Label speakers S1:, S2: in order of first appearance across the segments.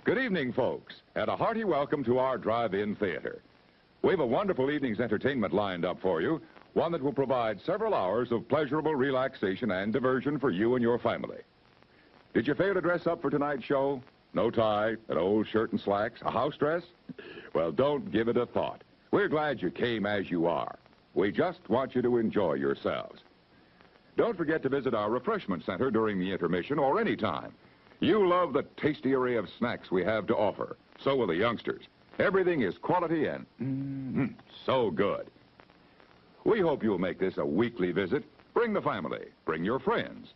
S1: Good evening, folks, and a hearty welcome to our drive-in theater. We have a wonderful evening's entertainment lined up for you, one that will provide several hours of pleasurable relaxation and diversion for you and your family. Did you fail to dress up for tonight's show? No tie, an old shirt and slacks, a house dress? Well, don't give it a thought. We're glad you came as you are. We just want you to enjoy yourselves. Don't forget to visit our refreshment center during the intermission or any time. You love the tasty array of snacks we have to offer. So will the youngsters. Everything is quality and so good. We hope you'll make this a weekly visit. Bring the family. Bring your friends.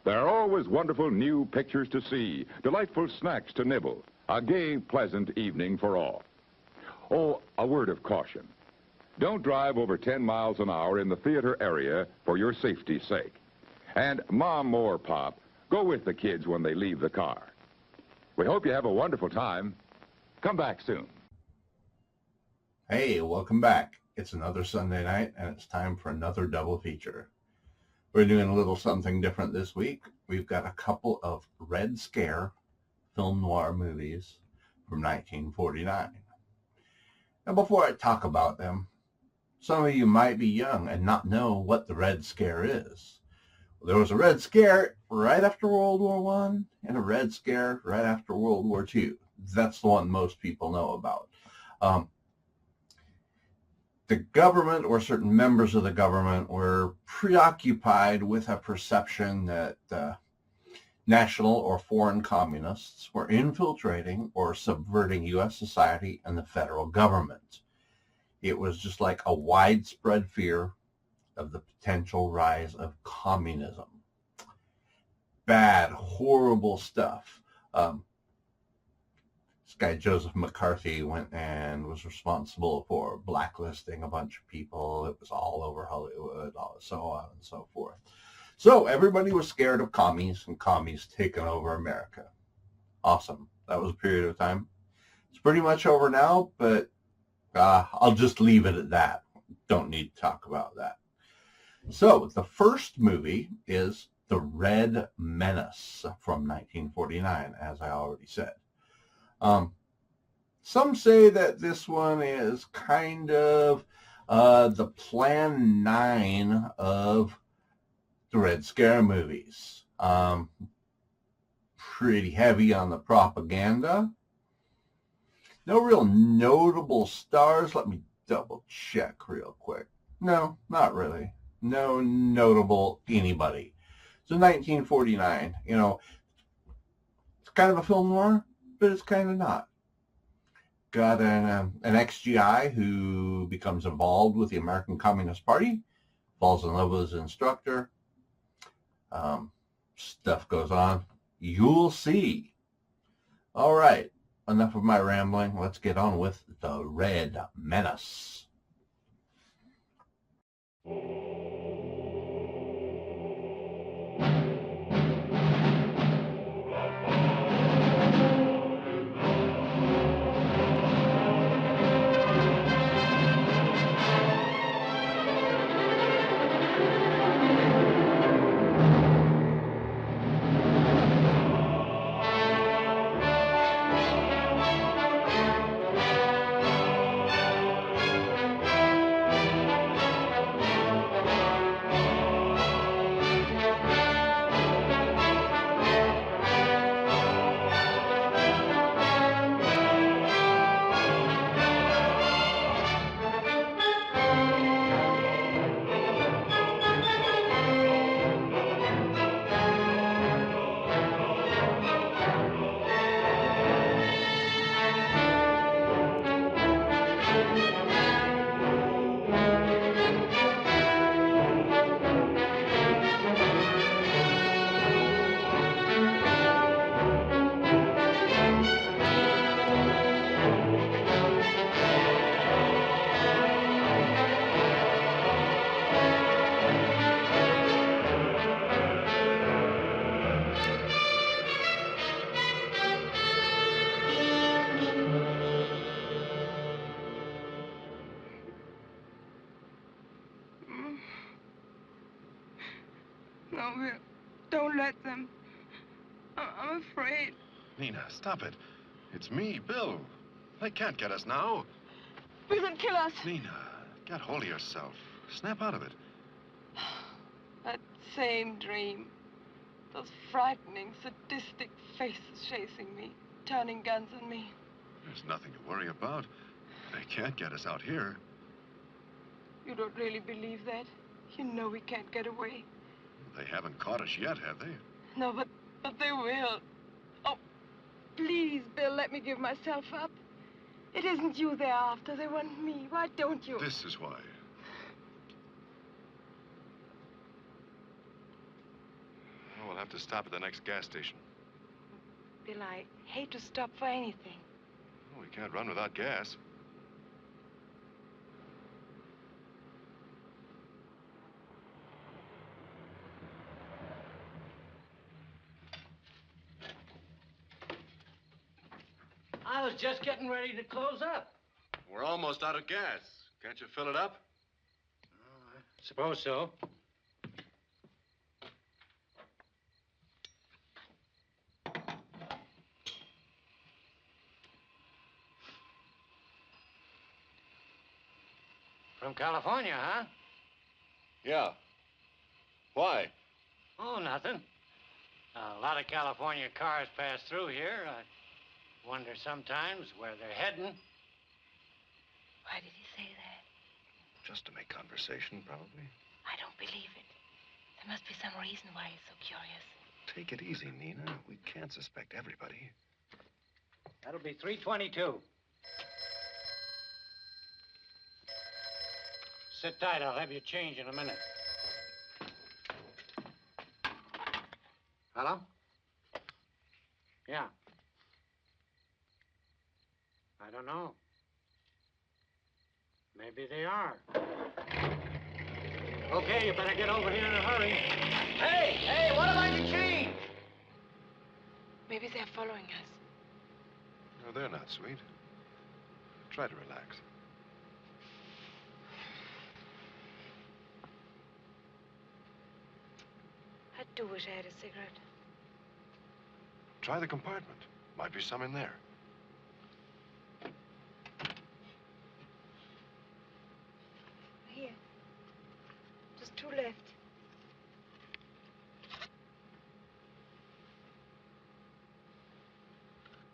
S1: There are always wonderful new pictures to see, delightful snacks to nibble, a gay, pleasant evening for all. Oh, a word of caution. Don't drive over 10 miles an hour in the theater area for your safety's sake. And Mom or Pop, go with the kids when they leave the car. We hope you have a wonderful time. Come back soon.
S2: Hey, welcome back. It's another Sunday night, and it's time for another double feature. We're doing a little something different this week. We've got a couple of Red Scare film noir movies from 1949. Now, before I talk about them, some of you might be young and not know what the Red Scare is. Well, there was a Red Scare right after World War I and a Red Scare right after World War II. That's the one most people know about. The government or certain members of the government were preoccupied with a perception that national or foreign communists were infiltrating or subverting U.S. society and the federal government. It was just like a widespread fear of the potential rise of communism. Bad, horrible stuff. This guy, Joseph McCarthy, went and was responsible for blacklisting a bunch of people. It was all over Hollywood, so on and so forth. So everybody was scared of commies and commies taking over America. Awesome. That was a period of time. It's pretty much over now, but I'll just leave it at that. Don't need to talk about that. So the first movie is The Red Menace from 1949, as I already said. Some say that this one is kind of the Plan 9 of the Red Scare movies. Pretty heavy on the propaganda. No real notable stars. Let me double check real quick. No, not really. No notable anybody. So 1949, you know, it's kind of a film noir, but it's kind of not. Got an ex-GI who becomes involved with the American Communist Party, falls in love with his instructor. Stuff goes on. You'll see. All right, enough of my rambling. Let's get on with The Red Menace.
S3: No, don't let them. I'm afraid.
S4: Nina, stop it.
S3: It's me, Bill. They can't get us now.
S4: We will kill us.
S3: Nina, get hold of yourself. Snap out of it.
S4: That same dream. Those frightening, sadistic faces chasing me, turning guns on me.
S3: There's nothing to worry about. They can't get us out here.
S4: You don't really believe that? You know we can't get away.
S3: They haven't caught us yet, have they?
S4: No, but they will. Oh, please, Bill, let me give myself up. It isn't you they're after. They want me. Why don't you?
S3: This is why. Well, we'll have to stop at the next gas station.
S4: Bill, I hate to stop for anything.
S3: Well, we can't run without gas.
S5: I was just getting ready to close up.
S3: We're almost out of gas. Can't you fill it up?
S5: I suppose so. From California, huh?
S3: Yeah. Why?
S5: Oh, nothing. A lot of California cars pass through here. I wonder sometimes where they're heading.
S4: Why did he say that?
S3: Just to make conversation, probably.
S4: I don't believe it. There must be some reason why he's so curious.
S3: Take it easy, Nina. We can't suspect everybody.
S5: That'll be 322. Sit tight. I'll have you change in a minute. Hello? Yeah. I don't know. Maybe they are. Okay, you better get over here in a hurry. Hey, what about your change?
S4: Maybe they're following us.
S3: No, they're not, sweet. Try to relax.
S4: I do wish I had a cigarette.
S3: Try the compartment. Might be some in there.
S4: Here. Just two left.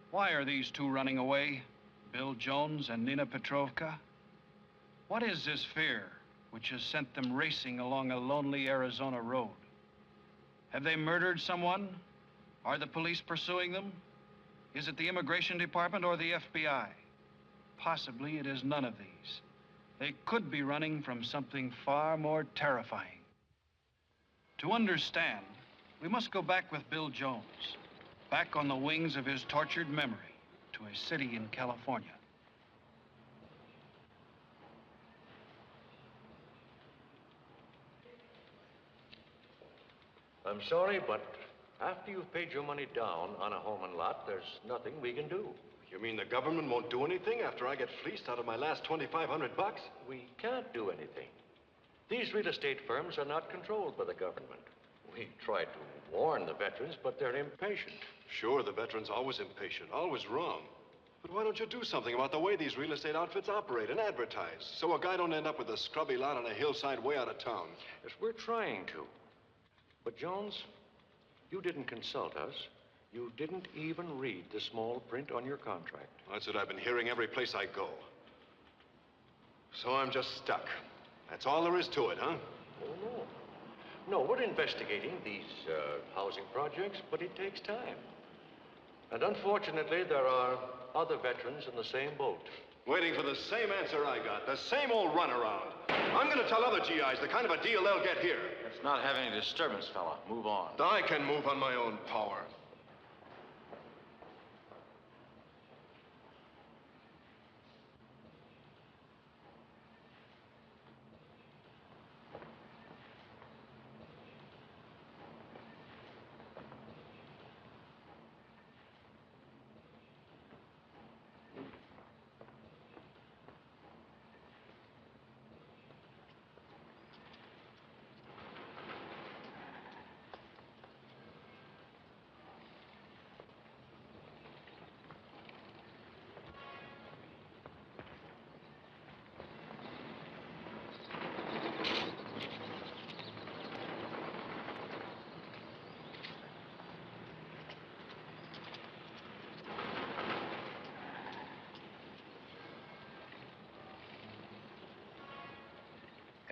S6: Why are these two running away? Bill Jones and Nina Petrovka? What is this fear which has sent them racing along a lonely Arizona road? Have they murdered someone? Are the police pursuing them? Is it the Immigration Department or the FBI? Possibly it is none of these. They could be running from something far more terrifying. To understand, we must go back with Bill Jones, back on the wings of his tortured memory to a city in California.
S7: I'm sorry, but after you've paid your money down on a home and lot, there's nothing we can do.
S3: You mean the government won't do anything after I get fleeced out of my last $2,500?
S7: We can't do anything. These real estate firms are not controlled by the government. We tried to warn the veterans, but they're impatient.
S3: Sure, the veteran's always impatient, always wrong. But why don't you do something about the way these real estate outfits operate and advertise, so a guy don't end up with a scrubby lot on a hillside way out of town?
S7: Yes, we're trying to. But, Jones, you didn't consult us. You didn't even read the small print on your contract.
S3: That's what I've been hearing every place I go. So I'm just stuck. That's all there is to it, huh?
S7: Oh, no. No, we're investigating these housing projects, but it takes time. And unfortunately, there are other veterans in the same boat.
S3: Waiting for the same answer I got, the same old runaround. I'm gonna tell other GIs the kind of a deal they'll get here.
S7: Let's not have any disturbance, fella. Move on.
S3: I can move on my own power.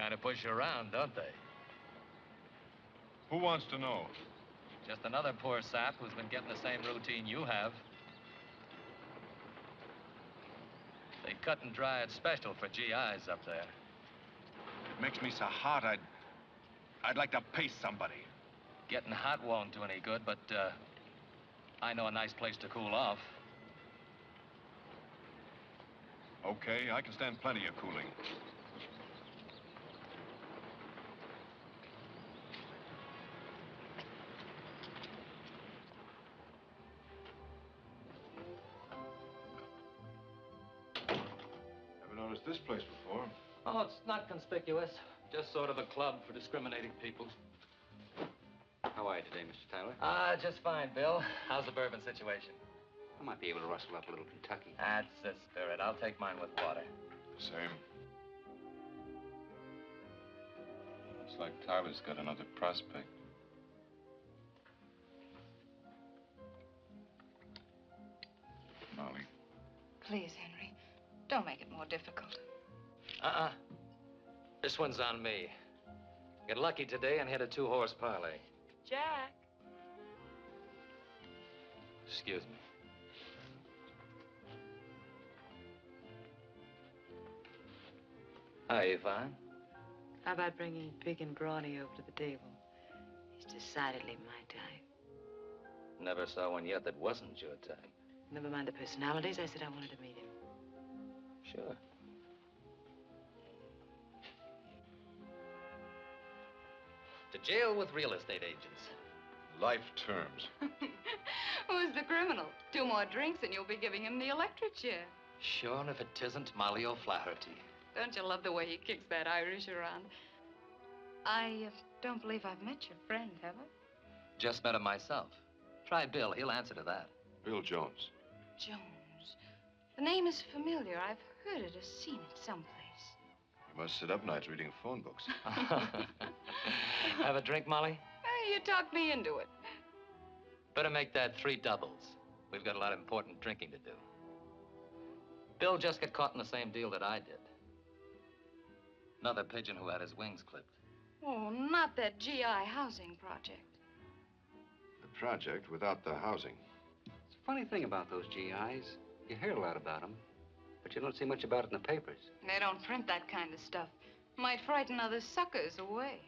S8: kind of push you around, don't they?
S3: Who wants to know?
S8: Just another poor sap who's been getting the same routine you have. They cut and dry it special for GIs up there.
S3: It makes me so hot, I'd like to paste somebody.
S8: Getting hot won't do any good, but I know a nice place to cool off.
S3: Okay, I can stand plenty of cooling. Never noticed this place before.
S8: Oh, it's not conspicuous. Just sort of a club for discriminating people.
S9: How are you today, Mr. Tyler?
S8: Just fine, Bill. How's the bourbon situation?
S9: I might be able to rustle up a little Kentucky.
S8: That's the spirit. I'll take mine with water.
S3: Same. Looks like Tyler's got another prospect. Molly.
S10: Please, Henry, don't make it more difficult.
S8: This one's on me. Get lucky today and hit a 2-horse parlay.
S4: Jack.
S8: Excuse me. Hi, Yvonne.
S11: How about bringing Pig and Brawny over to the table? He's decidedly my type.
S8: Never saw one yet that wasn't your type.
S11: Never mind the personalities. I said I wanted to meet him.
S8: Sure. To jail with real estate agents.
S3: Life terms.
S10: Who's the criminal? 2 more drinks and you'll be giving him the electric chair.
S8: Sure, and if it isn't Molly O'Flaherty.
S10: Don't you love the way he kicks that Irish around? I don't believe I've met your friend, have I?
S8: Just met him myself. Try Bill. He'll answer to that.
S3: Bill Jones.
S10: Jones. The name is familiar. I've heard it or seen it someplace.
S3: You must sit up nights reading phone books.
S8: Have a drink, Molly?
S10: Hey, you talked me into it.
S8: Better make that 3 doubles. We've got a lot of important drinking to do. Bill just got caught in the same deal that I did. Another pigeon who had his wings clipped.
S10: Oh, not that GI housing project.
S3: The project without the housing.
S9: It's a funny thing about those GIs. You hear a lot about them, but you don't see much about it in the papers.
S10: They don't print that kind of stuff. Might frighten other suckers away.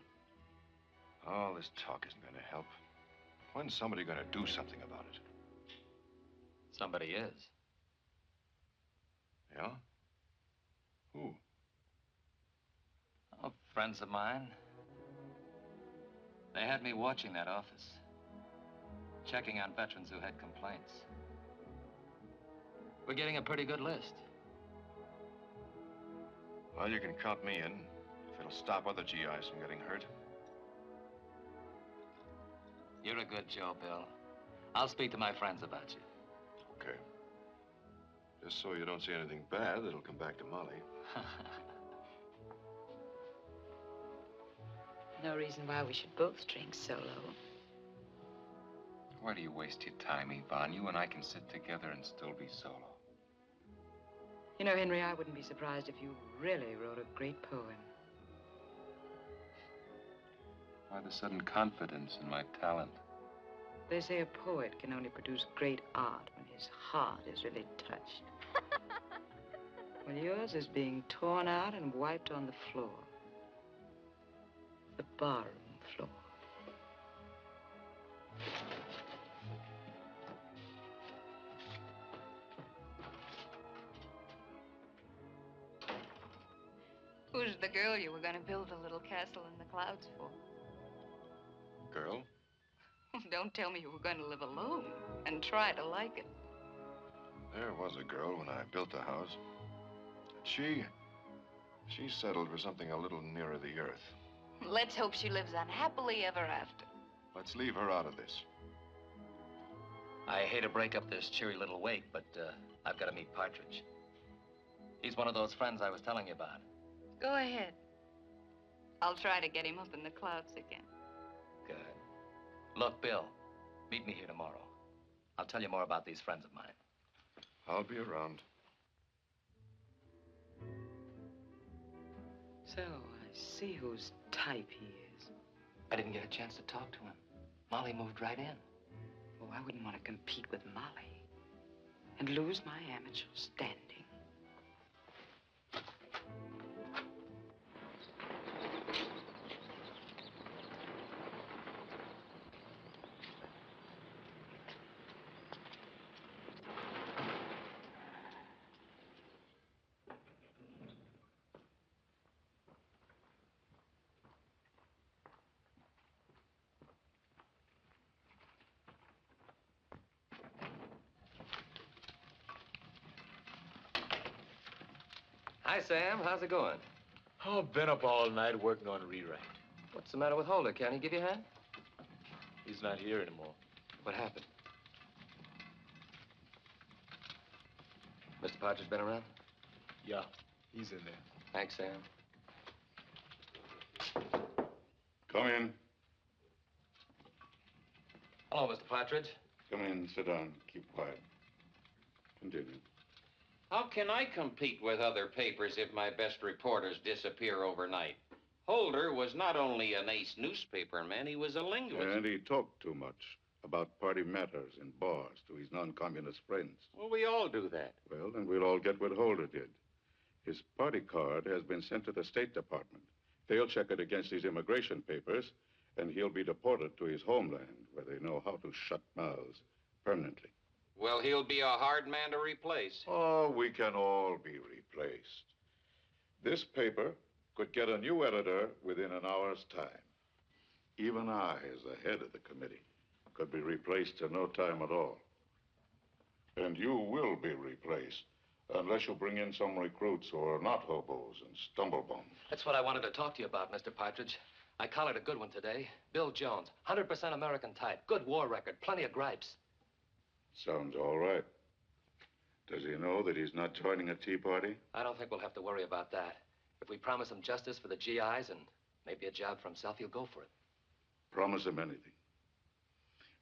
S3: All this talk isn't going to help. When's somebody going to do something about it?
S8: Somebody is.
S3: Yeah? Who?
S8: Oh, friends of mine. They had me watching that office. Checking on veterans who had complaints. We're getting a pretty good list.
S3: Well, you can count me in if it'll stop other GIs from getting hurt.
S8: You're a good Joe, Bill. I'll speak to my friends about you.
S3: Okay. Just so you don't see anything bad that'll come back to Molly.
S11: No reason why we should both drink solo.
S12: Why do you waste your time, Yvonne? You and I can sit together and still be solo.
S11: You know, Henry, I wouldn't be surprised if you really wrote a great poem.
S12: Why the sudden confidence in my talent?
S11: They say a poet can only produce great art when his heart is really touched. Well, yours is being torn out and wiped on the floor. The barroom floor.
S10: Who's the girl you were going to build a little castle in the clouds for?
S3: Girl?
S10: Don't tell me you were going to live alone and try to like it.
S3: There was a girl when I built the house. She settled for something a little nearer the earth.
S10: Let's hope she lives unhappily ever after.
S3: Let's leave her out of this.
S8: I hate to break up this cheery little wake, but I've got to meet Partridge. He's one of those friends I was telling you about.
S10: Go ahead. I'll try to get him up in the clouds again.
S8: Good. Look, Bill, meet me here tomorrow. I'll tell you more about these friends of mine.
S3: I'll be around.
S11: So, see whose type he is.
S8: I didn't get a chance to talk to him. Molly moved right in.
S11: Oh, I wouldn't want to compete with Molly and lose my amateur standing.
S8: Hi, Sam. How's it going?
S13: Oh, been up all night working on a rewrite.
S8: What's the matter with Holder? Can't he give you a hand?
S13: He's not here anymore.
S8: What happened? Mr. Partridge been around?
S13: Yeah, he's in there.
S8: Thanks, Sam.
S14: Come in.
S8: Hello, Mr. Partridge.
S14: Come in, sit down, keep quiet. Continue.
S15: How can I compete with other papers if my best reporters disappear overnight? Holder was not only an ace newspaperman, he was a linguist.
S14: And he talked too much about party matters in bars to his non-communist friends.
S15: Well, we all do that.
S14: Well, then we'll all get what Holder did. His party card has been sent to the State Department. They'll check it against his immigration papers, and he'll be deported to his homeland, where they know how to shut mouths permanently.
S15: Well, he'll be a hard man to replace.
S14: Oh, we can all be replaced. This paper could get a new editor within an hour's time. Even I, as the head of the committee, could be replaced in no time at all. And you will be replaced, unless you bring in some recruits who are not hobos and stumblebums.
S8: That's what I wanted to talk to you about, Mr. Partridge. I collared a good one today. Bill Jones, 100% American type, good war record, plenty of gripes.
S14: Sounds all right. Does he know that he's not joining a Tea Party?
S8: I don't think we'll have to worry about that. If we promise him justice for the GIs and maybe a job for himself, he'll go for it.
S14: Promise him anything.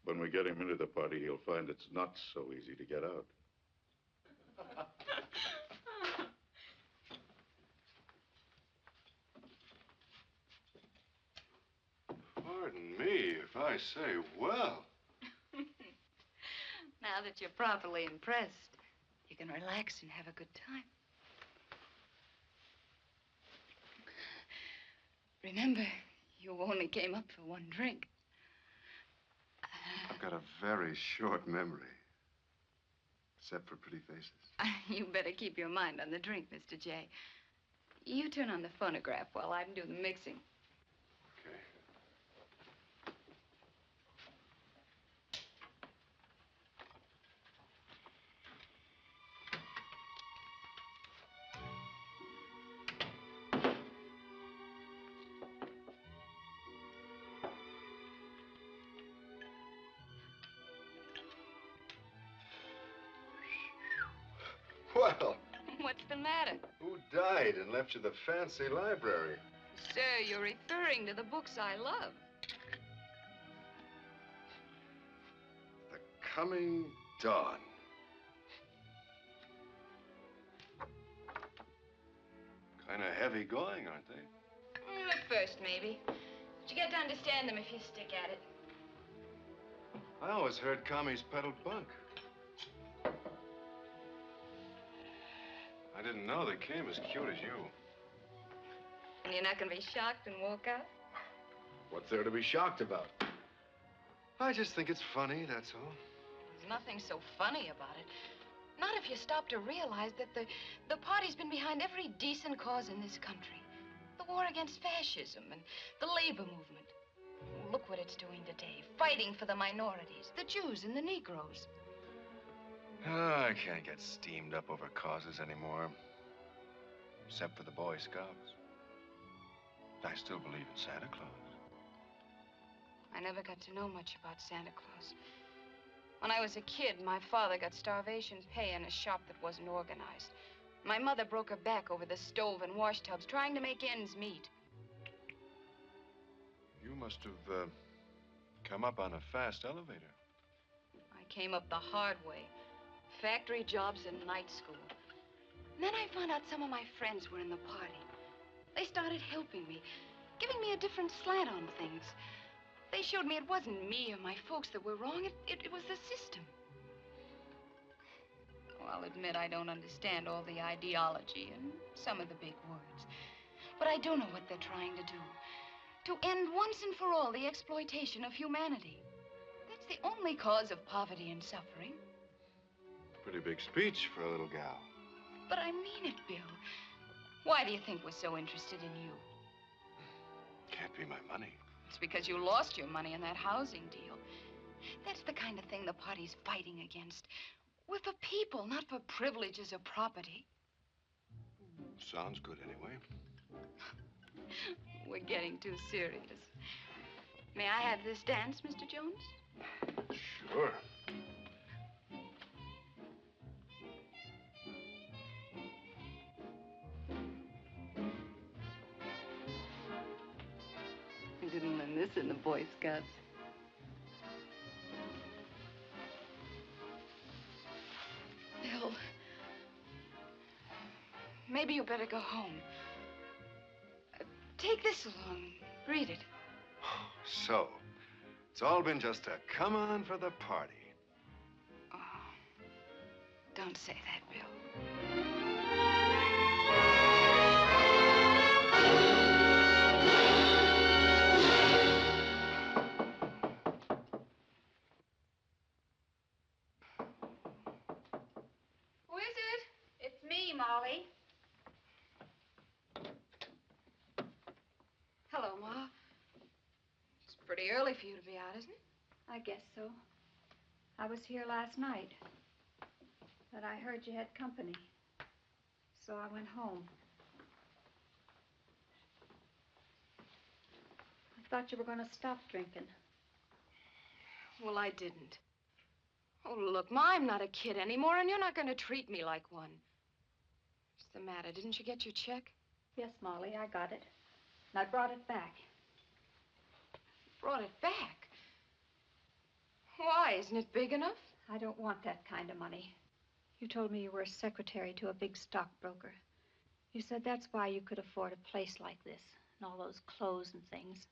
S14: When we get him into the party, he'll find it's not so easy to get out.
S3: Pardon me if I say, well.
S10: Now that you're properly impressed, you can relax and have a good time. Remember, you only came up for one drink.
S3: I've got a very short memory. Except for pretty faces.
S10: You better keep your mind on the drink, Mr. J. You turn on the phonograph while I do the mixing.
S3: Well,
S10: What's the matter?
S3: who died and left you the fancy library?
S10: Sir, you're referring to the books I love.
S3: The Coming Dawn. Kind of heavy going, aren't they?
S10: At first, maybe. But you get to understand them if you stick at it.
S3: I always heard commies peddled bunk. I didn't know they came as cute as you.
S10: And you're not going to be shocked and walk out?
S3: What's there to be shocked about? I just think it's funny, that's all.
S10: There's nothing so funny about it. Not if you stop to realize that the party's been behind every decent cause in this country. The war against fascism and the labor movement. Look what it's doing today, fighting for the minorities, the Jews and the Negroes.
S3: Oh, I can't get steamed up over causes anymore. Except for the Boy Scouts. I still believe in Santa Claus.
S10: I never got to know much about Santa Claus. When I was a kid, my father got starvation pay in a shop that wasn't organized. My mother broke her back over the stove and wash tubs, trying to make ends meet.
S3: You must have come up on a fast elevator.
S10: I came up the hard way. Factory jobs and night school. And then I found out some of my friends were in the party. They started helping me, giving me a different slant on things. They showed me it wasn't me or my folks that were wrong. It was the system. Oh, I'll admit I don't understand all the ideology and some of the big words. But I do know what they're trying to do. To end once and for all the exploitation of humanity. That's the only cause of poverty and suffering.
S3: Pretty big speech for a little gal.
S10: But I mean it, Bill. Why do you think we're so interested in you?
S3: Can't be my money.
S10: It's because you lost your money in that housing deal. That's the kind of thing the party's fighting against. We're for people, not for privileges or property.
S3: Sounds good anyway.
S10: We're getting too serious. May I have this dance, Mr. Jones?
S3: Sure.
S10: We didn't learn this in the Boy Scouts. Bill, maybe you better go home. Take this along. Read it.
S3: So, it's all been just a come on for the party.
S10: Oh, don't say that, Bill.
S16: Who is it? It's me, Molly.
S10: Hello, Ma. It's pretty early for you to be out, isn't it?
S16: I guess so. I was here last night, but I heard you had company, so I went home. I thought you were going to stop drinking.
S10: Well, I didn't. Oh, look, Ma, I'm not a kid anymore, and you're not going to treat me like one. What's the matter? Didn't you get your check?
S16: Yes, Molly, I got it. And I brought it back.
S10: Brought it back? Why? Isn't it big enough?
S16: I don't want that kind of money. You told me you were a secretary to a big stockbroker. You said that's why you could afford a place like this and all those clothes and things.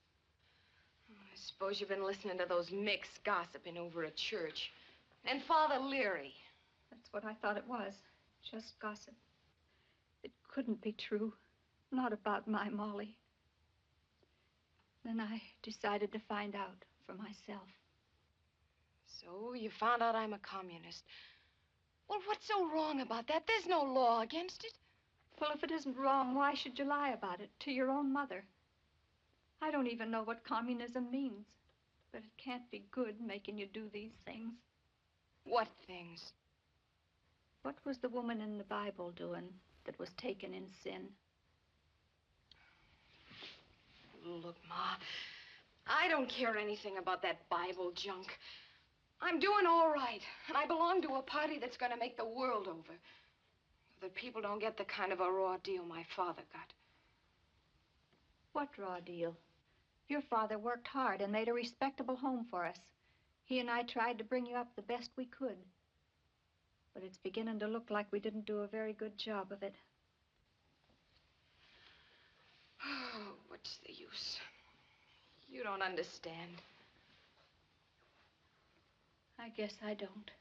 S10: I suppose you've been listening to those micks gossiping over at church. And Father Leary.
S16: That's what I thought it was. Just gossip. It couldn't be true. Not about my Molly. Then I decided to find out for myself.
S10: So you found out I'm a communist. Well, what's so wrong about that? There's no law against it.
S16: Well, if it isn't wrong, why should you lie about it to your own mother? I don't even know what communism means, but it can't be good making you do these things.
S10: What things?
S16: What was the woman in the Bible doing that was taken in sin?
S10: Look, Ma, I don't care anything about that Bible junk. I'm doing all right, and I belong to a party that's going to make the world over. So that people don't get the kind of a raw deal my father got.
S16: What raw deal? Your father worked hard and made a respectable home for us. He and I tried to bring you up the best we could. But it's beginning to look like we didn't do a very good job of it.
S10: Oh, what's the use? You don't understand.
S16: I guess I don't.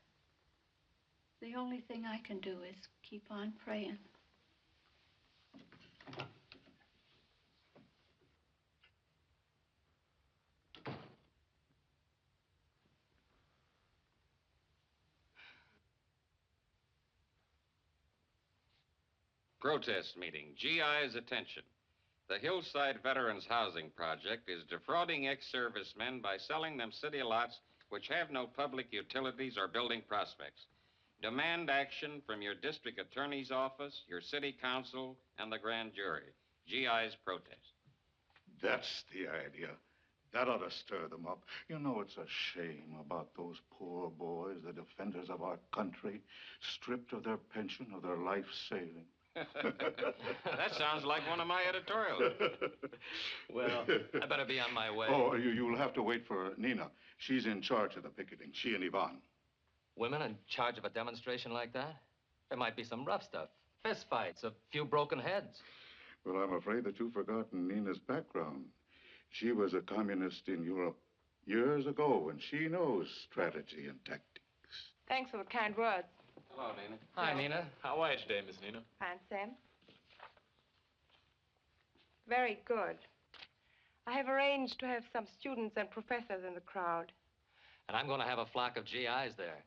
S16: The only thing I can do is keep on praying.
S15: Protest meeting. GI's attention. The Hillside Veterans Housing Project is defrauding ex-servicemen by selling them city lots which have no public utilities or building prospects. Demand action from your district attorney's office, your city council, and the grand jury. GI's protest.
S14: That's the idea. That ought to stir them up. You know, it's a shame about those poor boys, the defenders of our country, stripped of their pension, of their life saving.
S15: That sounds like one of my editorials.
S7: Well, I better be on my way.
S14: Oh, you'll have to wait for Nina. She's in charge of the picketing, she and Yvonne.
S8: Women in charge of a demonstration like that? There might be some rough stuff. Fist fights, a few broken heads.
S14: Well, I'm afraid that you've forgotten Nina's background. She was a communist in Europe years ago, and she knows strategy and tactics.
S4: Thanks for the kind words.
S13: Hello, Nina.
S8: Hi, Nina.
S13: How are you today, Miss Nina?
S4: Fine, Sam. Very good. I have arranged to have some students and professors in the crowd.
S8: And I'm going to have a flock of GIs there,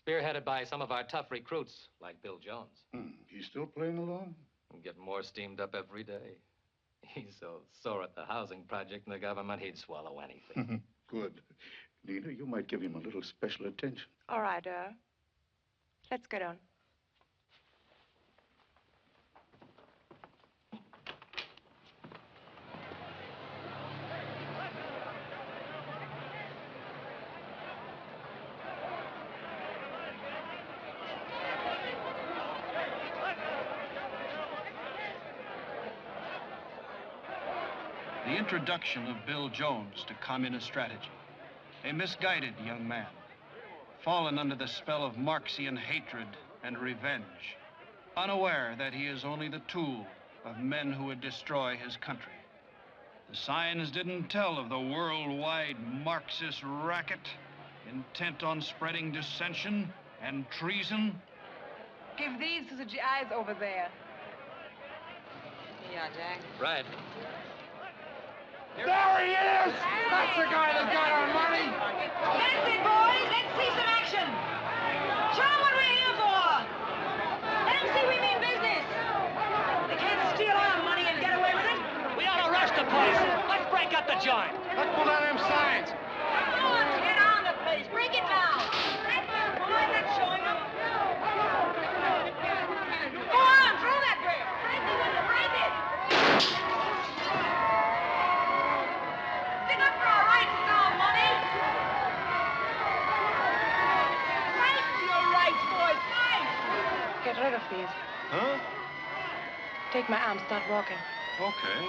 S8: spearheaded by some of our tough recruits, like Bill Jones.
S14: He's still playing along?
S8: And getting more steamed up every day. He's so sore at the housing project in the government, he'd swallow anything.
S14: Good. Nina, you might give him a little special attention.
S4: All right, let's get on.
S6: The introduction of Bill Jones to communist strategy. A misguided young man, fallen under the spell of Marxian hatred and revenge, unaware that he is only the tool of men who would destroy his country. The signs didn't tell of the worldwide Marxist racket intent on spreading dissension and treason.
S4: Give these to the GIs over there.
S11: Yeah, Jack.
S8: Right.
S17: There he is! That's the guy that got our money!
S18: That's it, boys. Let's see some action. Show them what we're here for. Let them see we mean business. They can't steal our money and get away with it.
S5: We ought to rush the place. Let's break up the joint.
S17: Let's pull down them signs.
S18: Come on, get on the place. Break it down. Boys, that's showing them. Go on, throw that way. Break it. Stick up for our rights and our money. Fight for your rights, boys. Fight.
S4: Get rid of these.
S13: Huh?
S4: Take my arm, start walking.
S13: Okay.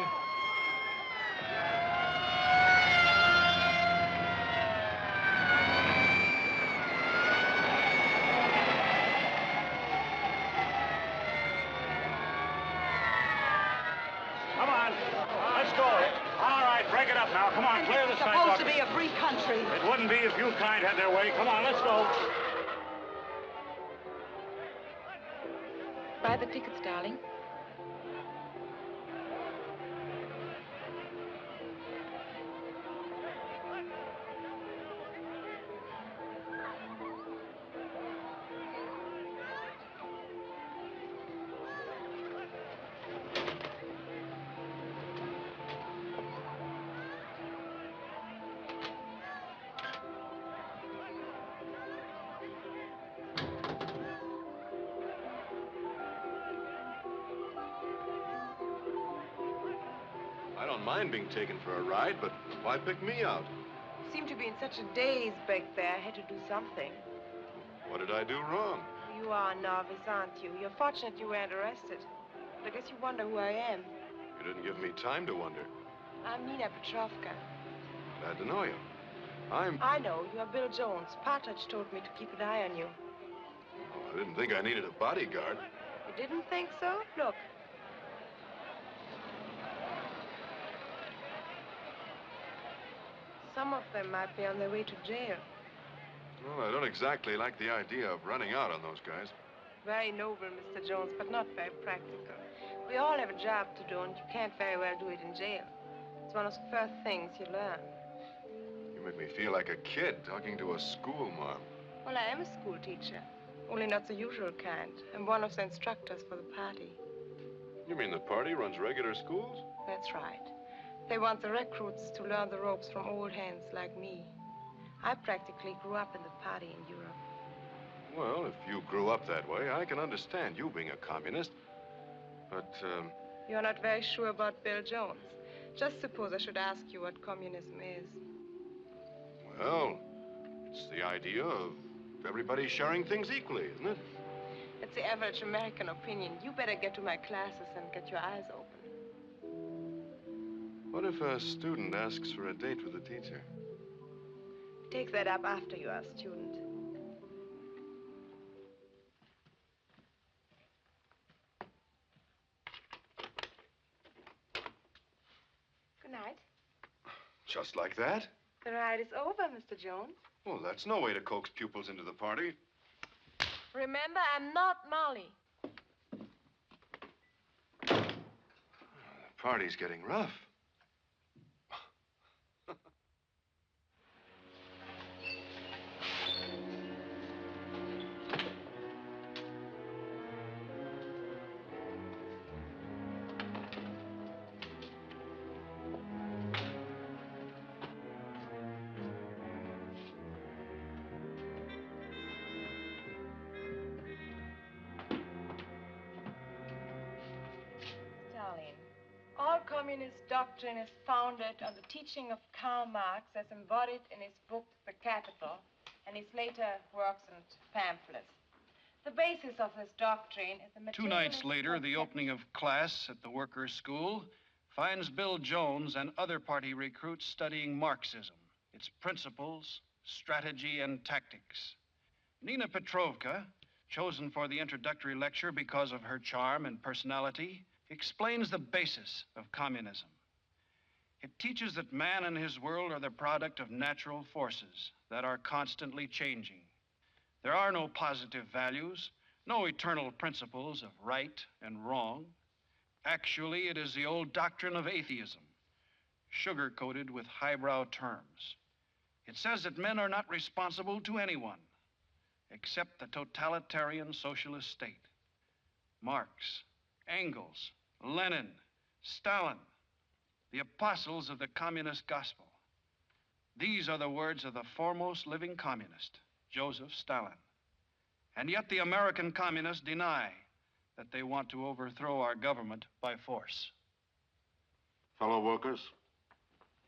S5: Come on. Let's go. All right, break it up now. Come on, clear the
S18: It's
S5: sidewalk.
S18: supposed to be a free country.
S5: It wouldn't be if you kind had their way. Come on, let's go.
S4: Buy the tickets, darling.
S3: I don't mind being taken for a ride, but why pick me out?
S4: You seem to be in such a daze back there. I had to do something.
S3: What did I do wrong?
S4: You are a novice, aren't you? You're fortunate you weren't arrested. But I guess you wonder who I am.
S3: You didn't give me time to wonder.
S4: I'm Nina Petrovka.
S3: Glad to know you.
S4: I know. You are Bill Jones. Partridge told me to keep an eye on you.
S3: Oh, I didn't think I needed a bodyguard.
S4: You didn't think so? Look. Some of them might be on their way to jail.
S3: Well, I don't exactly like the idea of running out on those guys.
S4: Very noble, Mr. Jones, but not very practical. We all have a job to do, and you can't very well do it in jail. It's one of the first things you learn.
S3: You make me feel like a kid talking to a school mom.
S4: Well, I am a school teacher, only not the usual kind. I'm one of the instructors for the party.
S3: You mean the party runs regular schools?
S4: That's right. They want the recruits to learn the ropes from old hands like me. I practically grew up in the party in Europe.
S3: Well, if you grew up that way, I can understand you being a communist. But,
S4: You're not very sure about Bill Jones. Just suppose I should ask you what communism is.
S3: well, it's the idea of everybody sharing things equally, isn't it?
S4: It's the average American opinion. You better get to my classes and get your eyes open.
S3: What if a student asks for a date with a teacher?
S4: Take that up after you are a student.
S3: just like that.
S4: The ride is over, Mr. Jones.
S3: Well, that's no way to coax pupils into the party.
S4: Remember, I'm not Molly.
S3: The party's getting rough.
S4: All communist doctrine is founded on the teaching of Karl Marx as embodied in his book, The Capital, and his later works and pamphlets. The basis of this doctrine is the
S6: 2 nights later, the opening of class at the workers' school finds Bill Jones and other party recruits studying Marxism, its principles, strategy, and tactics. Nina Petrovka, chosen for the introductory lecture because of her charm and personality, explains the basis of communism. It teaches that man and his world are the product of natural forces that are constantly changing. There are no positive values, no eternal principles of right and wrong. Actually, it is the old doctrine of atheism, sugar-coated with highbrow terms. It says that men are not responsible to anyone except the totalitarian socialist state. Marx, Engels, Lenin, Stalin, the apostles of the communist gospel. These are the words of the foremost living communist, Joseph Stalin. And yet the American communists deny that they want to overthrow our government by force.
S14: Fellow workers,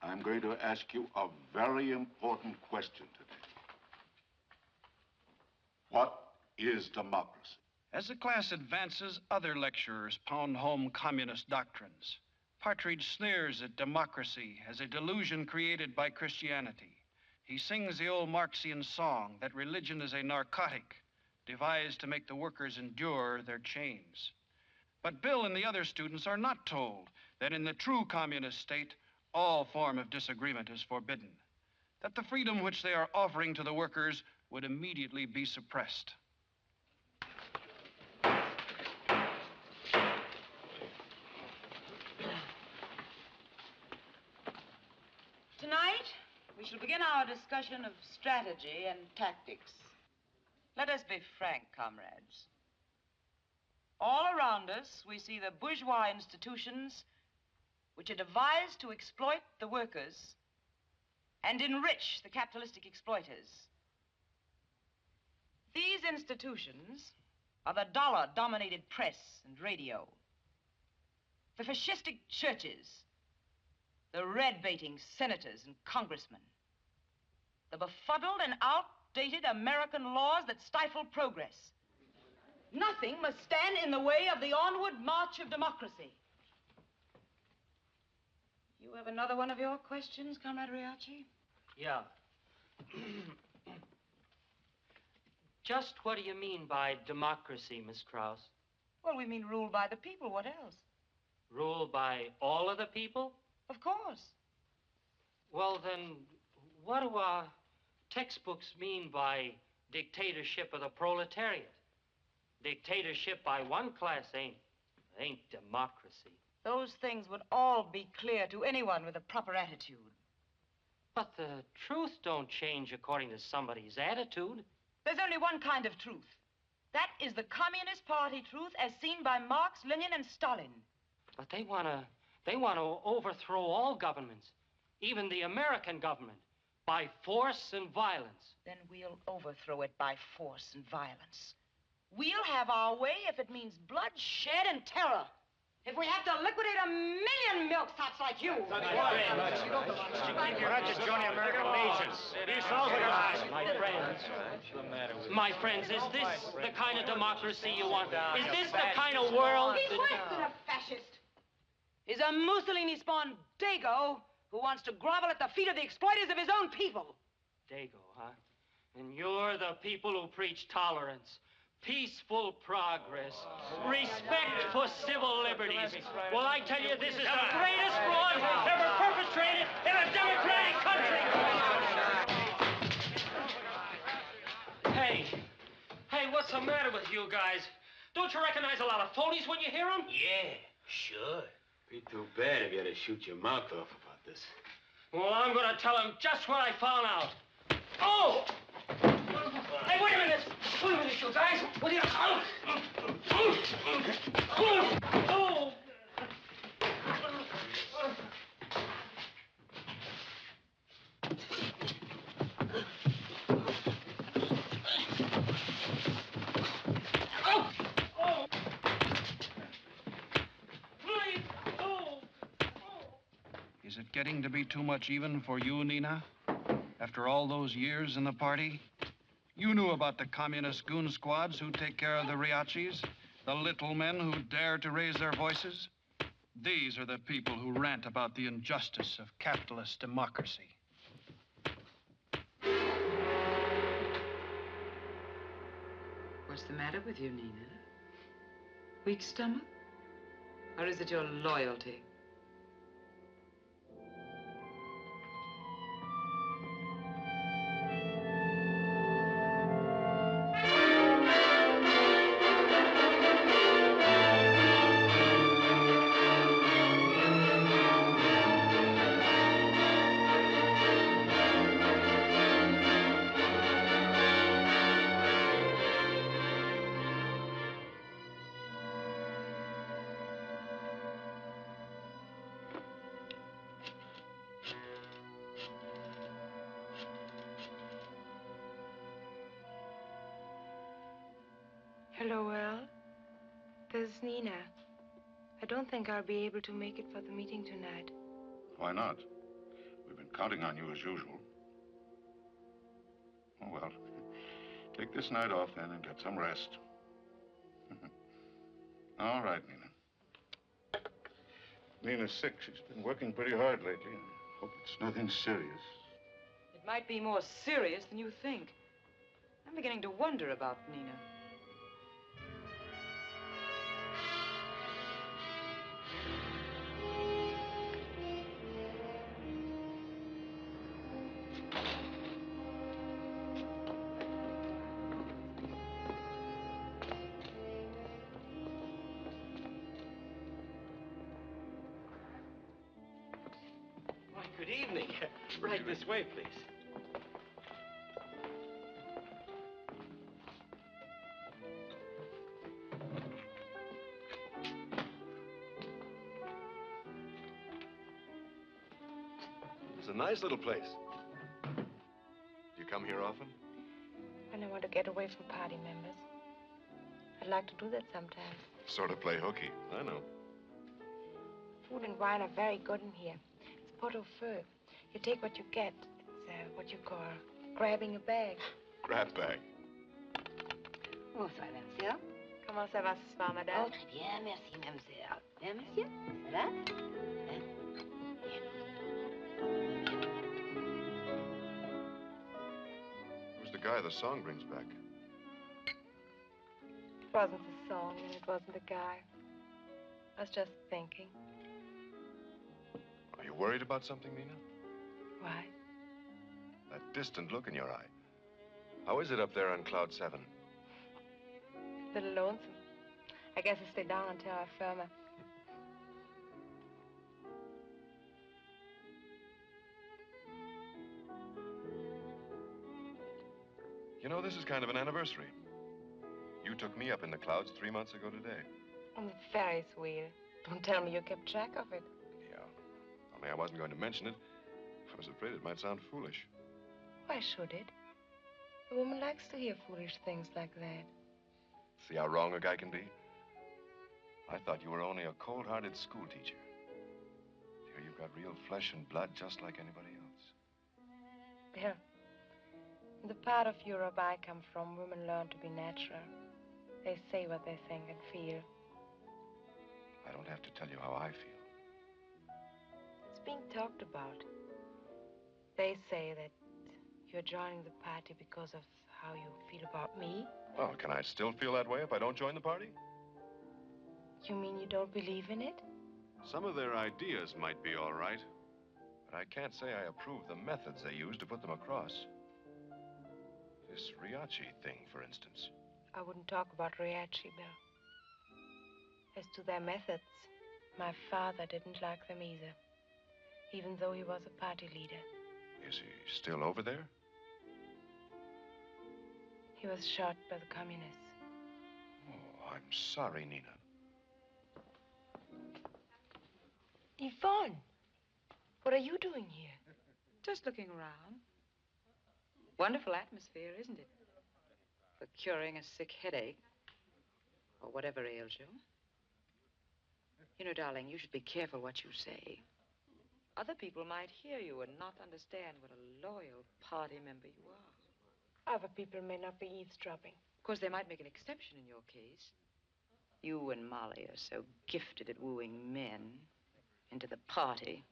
S14: I'm going to ask you a very important question today. What is democracy?
S6: As the class advances, other lecturers pound home communist doctrines. Partridge sneers at democracy as a delusion created by Christianity. He sings the old Marxian song that religion is a narcotic devised to make the workers endure their chains. But Bill and the other students are not told that in the true communist state, all form of disagreement is forbidden, that the freedom which they are offering to the workers would immediately be suppressed.
S11: Tonight, we shall begin our discussion of strategy and tactics. Let us be frank, comrades. All around us, we see the bourgeois institutions which are devised to exploit the workers and enrich the capitalistic exploiters. These institutions are the dollar-dominated press and radio, the fascistic churches, the red-baiting senators and congressmen, the befuddled and outdated American laws that stifle progress. Nothing must stand in the way of the onward march of democracy. You have another one of your questions, Comrade Riachi?
S19: Yeah. Just what do you mean by democracy, Miss Krause?
S11: Well, we mean rule by the people. What else?
S19: Rule by all of the people?
S11: Of course.
S19: Well, then, what do our textbooks mean by dictatorship of the proletariat? Dictatorship by one class ain't democracy.
S11: Those things would all be clear to anyone with a proper attitude.
S19: But the truth don't change according to somebody's attitude.
S11: There's only one kind of truth. That is the Communist Party truth as seen by Marx, Lenin, and Stalin.
S19: But they want to overthrow all governments, even the American government, by force and violence.
S11: Then we'll overthrow it by force and violence. We'll have our way if it means bloodshed and terror. If we have to liquidate 1,000,000 milksops like you.
S7: We're not just joining American Legion. He sounds like a...
S19: My friends, is this the kind of democracy you want? Is this the kind of world?
S11: He's worse than a fascist. He's a Mussolini-spawned Dago who wants to grovel at the feet of the exploiters of his own people.
S19: Dago, huh? And you're the people who preach tolerance. peaceful progress, respect for civil liberties. Well, I tell you, this is the greatest fraud ever perpetrated in a democratic country. Hey, what's the matter with you guys? Don't you recognize a lot of phonies when you hear them?
S20: Yeah, sure. Be too bad if you had to shoot your mouth off about this.
S19: Well, I'm going to tell them just what I found out. Oh! Hey, wait a minute, you guys. What are you... Oh!
S6: Is it getting to be too much even for you, Nina? After all those years in the party? You knew about the communist goon squads who take care of the Riachis, the little men who dare to raise their voices. These are the people who rant about the injustice of capitalist democracy.
S11: What's the matter with you, Nina? Weak stomach? Or is it your loyalty?
S4: Hello, Earl. This is Nina. I don't think I'll be able to make it for the meeting tonight.
S14: Why not? We've been counting on you as usual. Oh, well, take this night off then and get some rest. All right, Nina. Nina's sick. She's been working pretty hard lately. I hope it's nothing serious.
S11: It might be more serious than you think. I'm beginning to wonder about Nina.
S7: Good evening. Right this way, please. It's a nice little place. Do you come here often?
S4: When I want to get away from party members. I'd like to do that sometimes.
S3: Sort of play hooky.
S7: I know.
S4: Food and wine are very good in here. It's pot au feu. You take what you get. It's what you call grabbing a bag.
S3: Grab bag.
S10: Bonsoir, monsieur.
S4: Comment ça va ce soir, madame?
S10: Oh, très bien, merci, mademoiselle. Bien, monsieur? Ça va? Hein?
S3: Who's the guy the song brings back?
S4: It wasn't the song, and it wasn't the guy. I was just thinking.
S3: Are you worried about something, Nina?
S4: Why?
S3: That distant look in your eye. How is it up there on Cloud 7?
S4: A little lonesome. I guess I'll stay down until I'm firmer.
S3: You know, this is kind of an anniversary. You took me up in the clouds 3 months ago today.
S4: On the Ferris wheel. Don't tell me you kept track of it.
S3: Yeah. Only I wasn't going to mention it. I was afraid it might sound foolish.
S4: Why should it? A woman likes to hear foolish things like that.
S3: See how wrong a guy can be? I thought you were only a cold-hearted school teacher. Here you've got real flesh and blood just like anybody else.
S4: Bill, in the part of Europe I come from, women learn to be natural. They say what they think and feel.
S3: I don't have to tell you how I feel.
S4: It's being talked about. They say that you're joining the party because of how you feel about me.
S3: Well, can I still feel that way if I don't join the party?
S4: You mean you don't believe in it?
S3: Some of their ideas might be all right, but I can't say I approve the methods they use to put them across. This Riachi thing, for instance.
S4: I wouldn't talk about Geraghty, Bill. As to their methods, my father didn't like them either, even though he was a party leader.
S3: Is he still over there?
S4: He was shot by the communists.
S3: Oh, I'm sorry, Nina.
S4: Yvonne, what are you doing here?
S11: Just looking around. Wonderful atmosphere, isn't it? For curing a sick headache, or whatever ails you. You know, darling, you should be careful what you say. Other people might hear you and not understand what a loyal party member you are.
S4: Other people may not be eavesdropping.
S11: Of course, they might make an exception in your case. You and Molly are so gifted at wooing men into the party.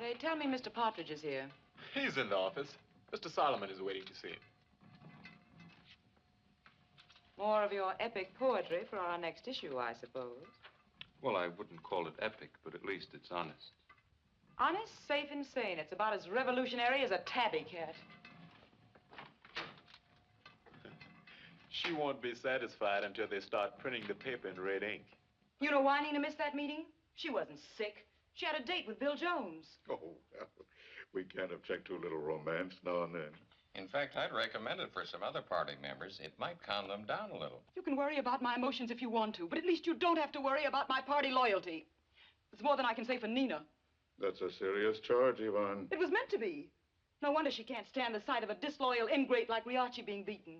S11: They tell me Mr. Partridge is here.
S13: He's in the office. Mr. Solomon is waiting to see him.
S11: More of your epic poetry for our next issue, I suppose.
S12: Well, I wouldn't call it epic, but at least it's honest.
S11: Honest, safe, and sane. It's about as revolutionary as a tabby cat.
S13: She won't be satisfied until they start printing the paper in red ink.
S11: You know why Nina missed that meeting? She wasn't sick. She had a date with Bill Jones.
S14: Oh, well, we can't object to a little romance now and then.
S15: In fact, I'd recommend it for some other party members. It might calm them down a little.
S11: You can worry about my emotions if you want to, but at least you don't have to worry about my party loyalty. It's more than I can say for Nina.
S14: That's a serious charge, Yvonne.
S11: It was meant to be. No wonder she can't stand the sight of a disloyal ingrate like Geraghty being beaten.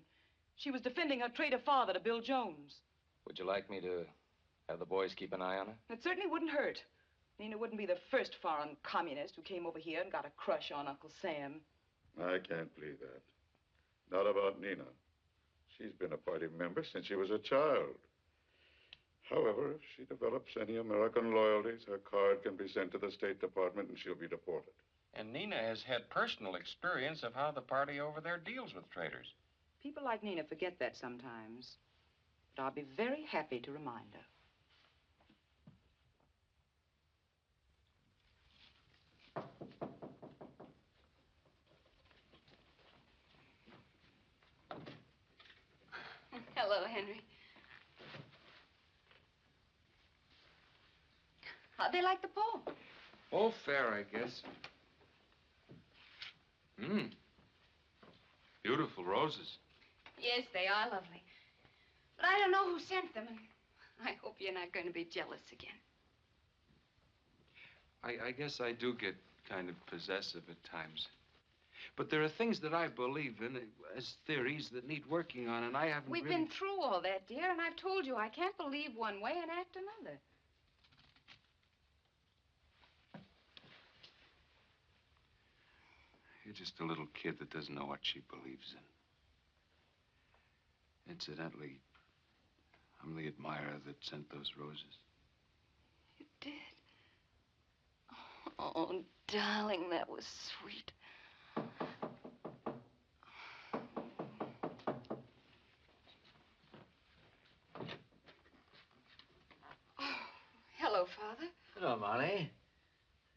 S11: She was defending her traitor father to Bill Jones.
S8: Would you like me to have the boys keep an eye on her?
S11: It certainly wouldn't hurt. Nina wouldn't be the first foreign communist who came over here and got a crush on Uncle Sam.
S14: I can't believe that. Not about Nina. She's been a party member since she was a child. However, if she develops any American loyalties, her card can be sent to the State Department and she'll be deported.
S15: And Nina has had personal experience of how the party over there deals with traitors.
S11: People like Nina forget that sometimes. But I'll be very happy to remind her.
S10: Hello, Henry. How'd they like the poem?
S12: Oh, fair, I guess. Beautiful roses.
S10: Yes, they are lovely. But I don't know who sent them, and I hope you're not going to be jealous again.
S12: I guess I do get kind of possessive at times. But there are things that I believe in as theories that need working on, and I haven't
S10: We've
S12: really...
S10: been through all that, dear, and I've told you I can't believe one way and act another.
S12: You're just a little kid that doesn't know what she believes in. Incidentally, I'm the admirer that sent those roses.
S10: You did? Oh, darling, that was sweet. Hello, Father.
S21: Hello, Molly.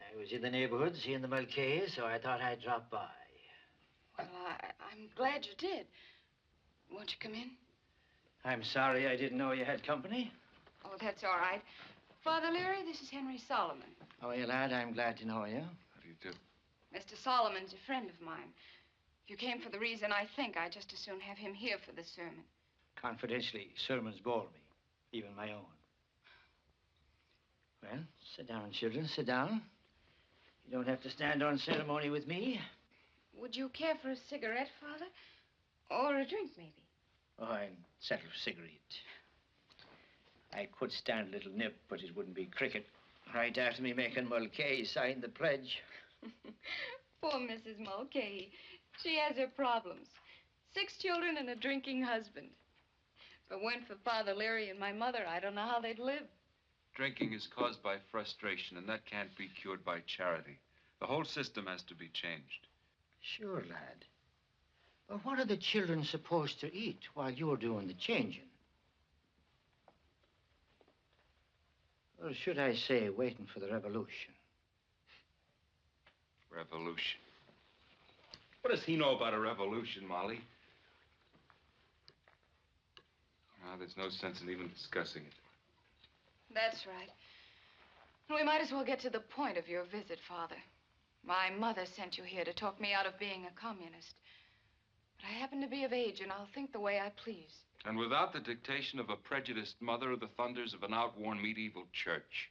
S21: I was in the neighborhood seeing the Mulcahy, so I thought I'd drop by.
S10: Well, I'm glad you did. Won't you come in?
S21: I'm sorry I didn't know you had company.
S10: Oh, that's all right. Father Leary, this is Henry Solomon.
S21: How are you, lad? I'm glad to know you.
S12: How do you do?
S10: Mr. Solomon's a friend of mine. If you came for the reason I think, I'd just as soon have him here for the sermon.
S21: Confidentially, sermons bore me, even my own. Well, sit down, children, sit down. You don't have to stand on ceremony with me.
S10: Would you care for a cigarette, Father? Or a drink, maybe?
S21: Oh, I'd settle for a cigarette. I could stand a little nip, but it wouldn't be cricket. Right after me making Mulcahy sign the pledge.
S10: Poor Mrs. Mulcahy. She has her problems. 6 children and a drinking husband. If it weren't for Father Leary and my mother, I don't know how they'd live.
S12: Drinking is caused by frustration, and that can't be cured by charity. The whole system has to be changed.
S21: Sure, lad. But what are the children supposed to eat while you're doing the changing? Or should I say, waiting for the revolution?
S12: Revolution. What does he know about a revolution, Molly? There's no sense in even discussing it.
S10: That's right. We might as well get to the point of your visit, Father. My mother sent you here to talk me out of being a communist. But I happen to be of age, and I'll think the way I please.
S12: And without the dictation of a prejudiced mother or the thunders of an outworn medieval church.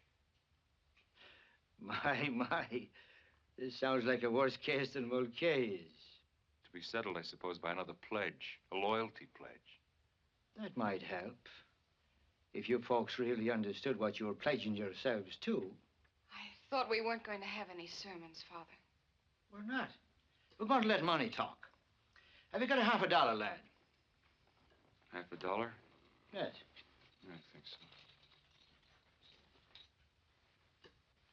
S21: My. This sounds like a worse case than Mulcahy's.
S12: To be settled, I suppose, by another pledge, a loyalty pledge.
S21: That might help. If you folks really understood what you were pledging yourselves to.
S10: I thought we weren't going to have any sermons, Father.
S21: We're not. We're going to let money talk. Have you got $50, lad?
S12: $50?
S21: Yes.
S12: I think so.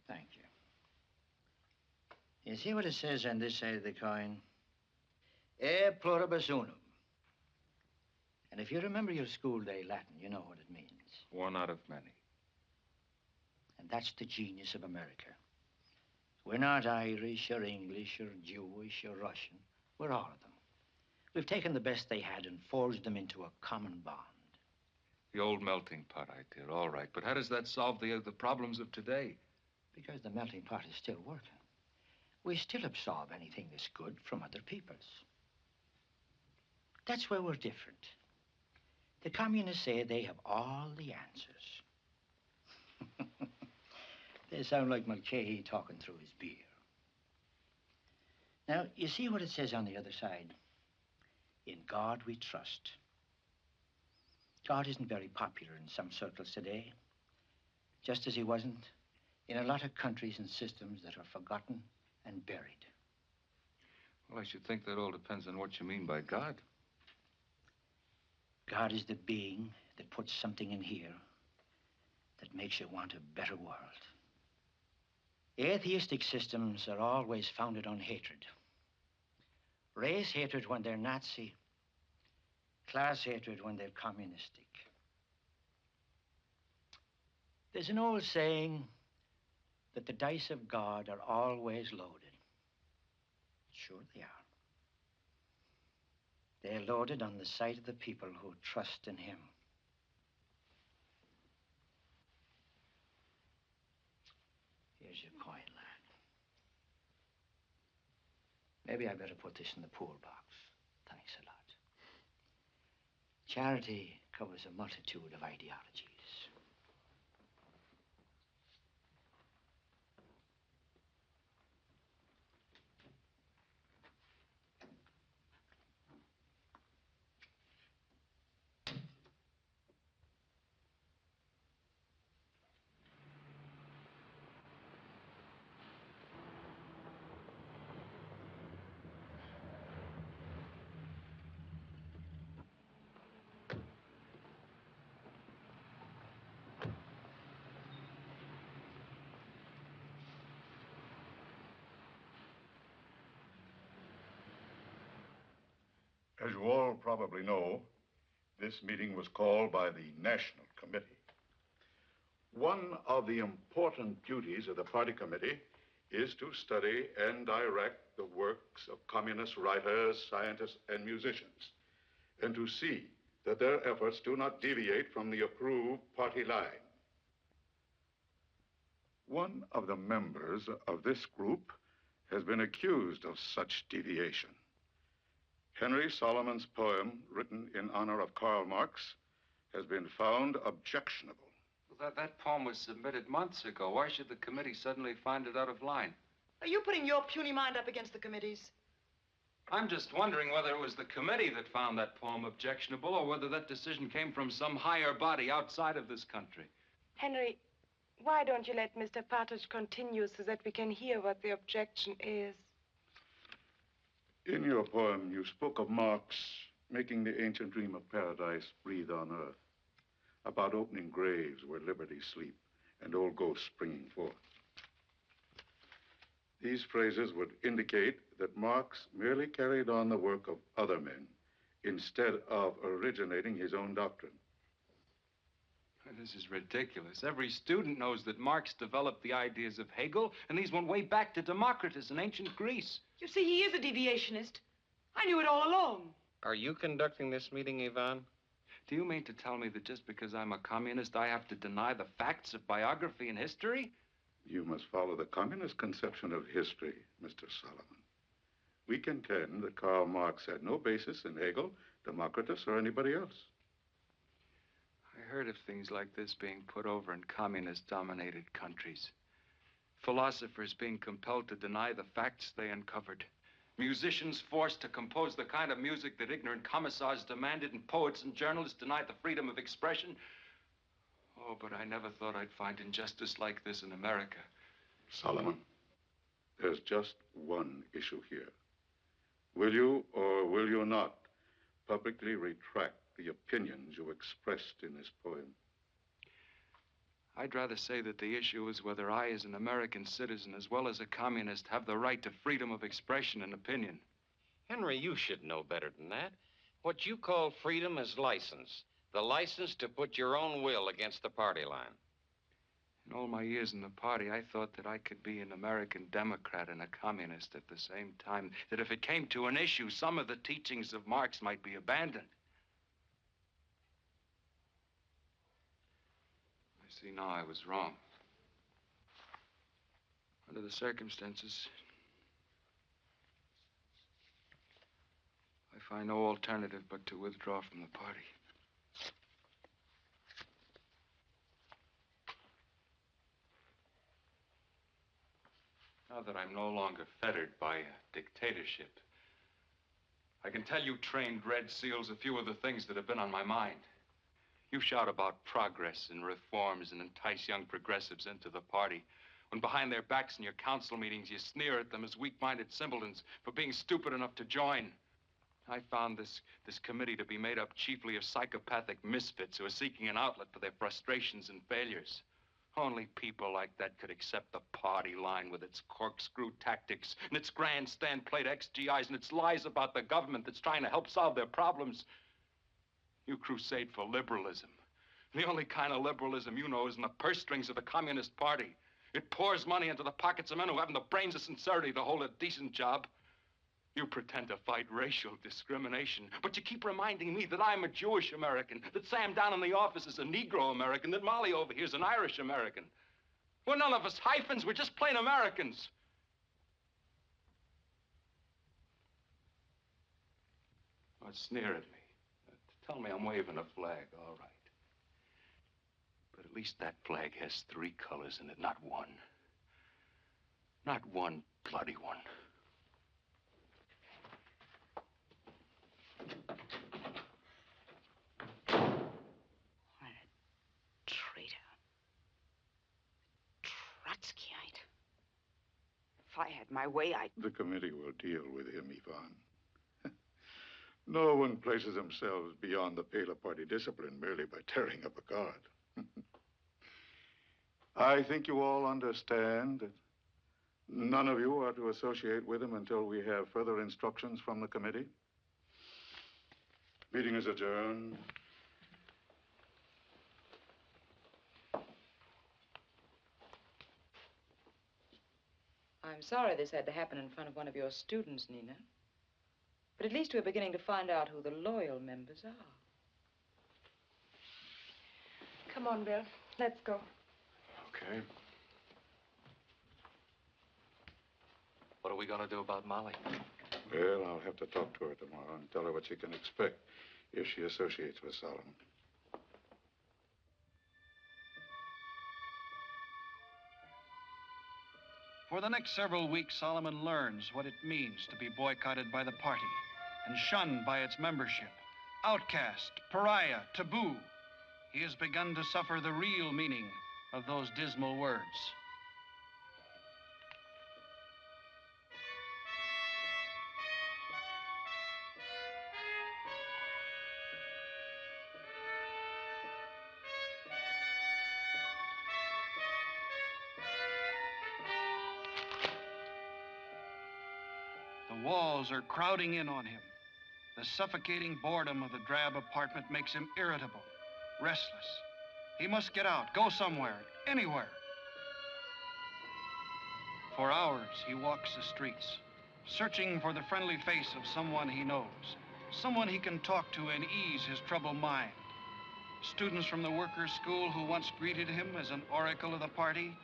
S21: Thank you. You see what it says on this side of the coin? E pluribus unum. And if you remember your school day Latin, you know what it means.
S12: One out of many.
S21: And that's the genius of America. We're not Irish or English or Jewish or Russian. We're all of them. We've taken the best they had and forged them into a common bond.
S12: The old melting pot idea, all right. But how does that solve the problems of today?
S21: Because the melting pot is still working. We still absorb anything that's good from other peoples. That's where we're different. The communists say they have all the answers. They sound like Mulcahy talking through his beer. Now, you see what it says on the other side? In God we trust. God isn't very popular in some circles today, just as he wasn't in a lot of countries and systems that are forgotten and buried.
S12: Well, I should think that all depends on what you mean by God.
S21: God is the being that puts something in here that makes you want a better world. Atheistic systems are always founded on hatred. Race hatred when they're Nazi, class hatred when they're communistic. There's an old saying that the dice of God are always loaded. Sure they are. They're loaded on the side of the people who trust in him. Here's your coin, lad. Maybe I better put this in the poor box. Thanks a lot. Charity covers a multitude of ideologies.
S14: As you all probably know, this meeting was called by the National Committee. One of the important duties of the party committee is to study and direct the works of communist writers, scientists, and musicians, and to see that their efforts do not deviate from the approved party line. One of the members of this group has been accused of such deviation. Henry Solomon's poem, written in honor of Karl Marx, has been found objectionable.
S12: Well, that poem was submitted months ago. Why should the committee suddenly find it out of line?
S18: Are you putting your puny mind up against the committee's?
S12: I'm just wondering whether it was the committee that found that poem objectionable or whether that decision came from some higher body outside of this country.
S4: Henry, why don't you let Mr. Partridge continue so that we can hear what the objection is?
S14: In your poem, you spoke of Marx making the ancient dream of paradise breathe on earth, about opening graves where liberty sleep and old ghosts springing forth. These phrases would indicate that Marx merely carried on the work of other men instead of originating his own doctrine.
S12: This is ridiculous. Every student knows that Marx developed the ideas of Hegel, and these went way back to Democritus in ancient Greece.
S11: You see, he is a deviationist. I knew it all along.
S15: Are you conducting this meeting, Ivan?
S12: Do you mean to tell me that just because I'm a communist, I have to deny the facts of biography and history?
S14: You must follow the communist conception of history, Mr. Solomon. We contend that Karl Marx had no basis in Hegel, Democritus, or anybody else.
S12: I heard of things like this being put over in communist-dominated countries. Philosophers being compelled to deny the facts they uncovered. Musicians forced to compose the kind of music that ignorant commissars demanded, and poets and journalists denied the freedom of expression. Oh, but I never thought I'd find injustice like this in America.
S14: Solomon, there's just one issue here. Will you or will you not publicly retract the opinions you expressed in this poem?
S12: I'd rather say that the issue is whether I, as an American citizen, as well as a communist, have the right to freedom of expression and opinion.
S15: Henry, you should know better than that. What you call freedom is license. The license to put your own will against the party line.
S12: In all my years in the party, I thought that I could be an American Democrat and a communist at the same time. That if it came to an issue, some of the teachings of Marx might be abandoned. I see now I was wrong. Under the circumstances, I find no alternative but to withdraw from the party. Now that I'm no longer fettered by a dictatorship, I can tell you trained Red SEALs a few of the things that have been on my mind. You shout about progress and reforms and entice young progressives into the party, when behind their backs in your council meetings you sneer at them as weak-minded simpletons for being stupid enough to join. I found this committee to be made up chiefly of psychopathic misfits who are seeking an outlet for their frustrations and failures. Only people like that could accept the party line with its corkscrew tactics and its grandstand plate XGIs and its lies about the government that's trying to help solve their problems. You crusade for liberalism. The only kind of liberalism you know is in the purse strings of the Communist Party. It pours money into the pockets of men who haven't the brains or sincerity to hold a decent job. You pretend to fight racial discrimination, but you keep reminding me that I'm a Jewish American, that Sam down in the office is a Negro American, that Molly over here is an Irish American. We're none of us hyphens, we're just plain Americans. Don't sneer at me. Tell me I'm waving a flag, all right. But at least that flag has 3 colors in it, not one. Not one bloody one.
S11: What a traitor. Trotskyite. If I had my way, I'd...
S14: The committee will deal with him, Ivan. No one places themselves beyond the pale of party discipline merely by tearing up a guard. I think you all understand that none of you are to associate with him until we have further instructions from the committee. Meeting is adjourned.
S11: I'm sorry this had to happen in front of one of your students, Nina. But at least we're beginning to find out who the loyal members are.
S4: Come on, Bill. Let's go.
S12: Okay. What are we going to do about Molly?
S14: Well, I'll have to talk to her tomorrow and tell her what she can expect if she associates with Solomon.
S6: For the next several weeks, Solomon learns what it means to be boycotted by the party and shunned by its membership. Outcast, pariah, taboo. He has begun to suffer the real meaning of those dismal words. The walls are crowding in on him. The suffocating boredom of the drab apartment makes him irritable, restless. He must get out, go somewhere, anywhere. For hours, he walks the streets, searching for the friendly face of someone he knows, someone he can talk to and ease his troubled mind. Students from the workers' school who once greeted him as an oracle of the party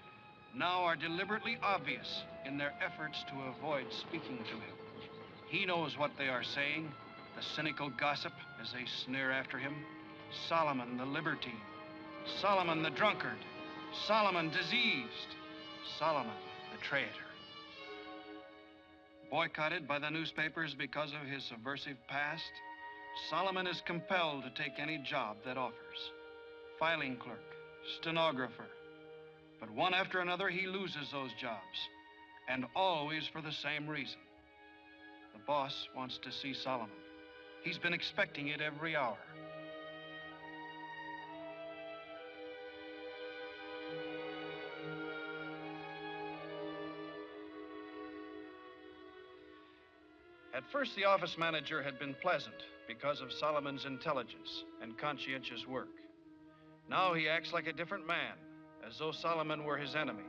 S6: now are deliberately obvious in their efforts to avoid speaking to him. He knows what they are saying, the cynical gossip as they sneer after him. Solomon the libertine, Solomon the drunkard, Solomon diseased, Solomon the traitor. Boycotted by the newspapers because of his subversive past, Solomon is compelled to take any job that offers. Filing clerk, stenographer. But one after another, he loses those jobs, and always for the same reason. The boss wants to see Solomon. He's been expecting it every hour. At first, the office manager had been pleasant because of Solomon's intelligence and conscientious work. Now he acts like a different man, as though Solomon were his enemy.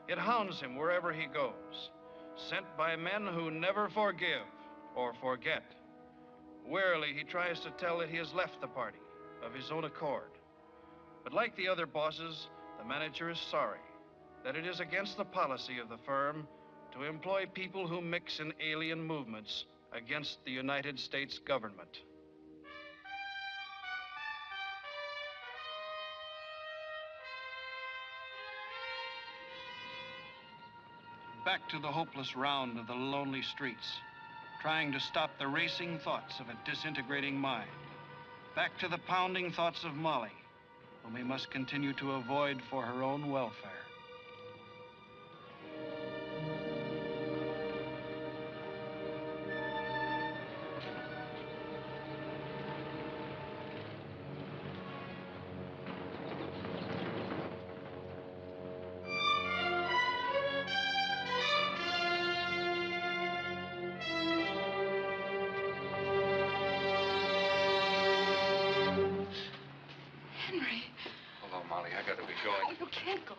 S6: It hounds him wherever he goes, sent by men who never forgive or forget. Wearily, he tries to tell that he has left the party of his own accord. But like the other bosses, the manager is sorry that it is against the policy of the firm to employ people who mix in alien movements against the United States government. Back to the hopeless round of the lonely streets, trying to stop the racing thoughts of a disintegrating mind. Back to the pounding thoughts of Molly, whom he must continue to avoid for her own welfare.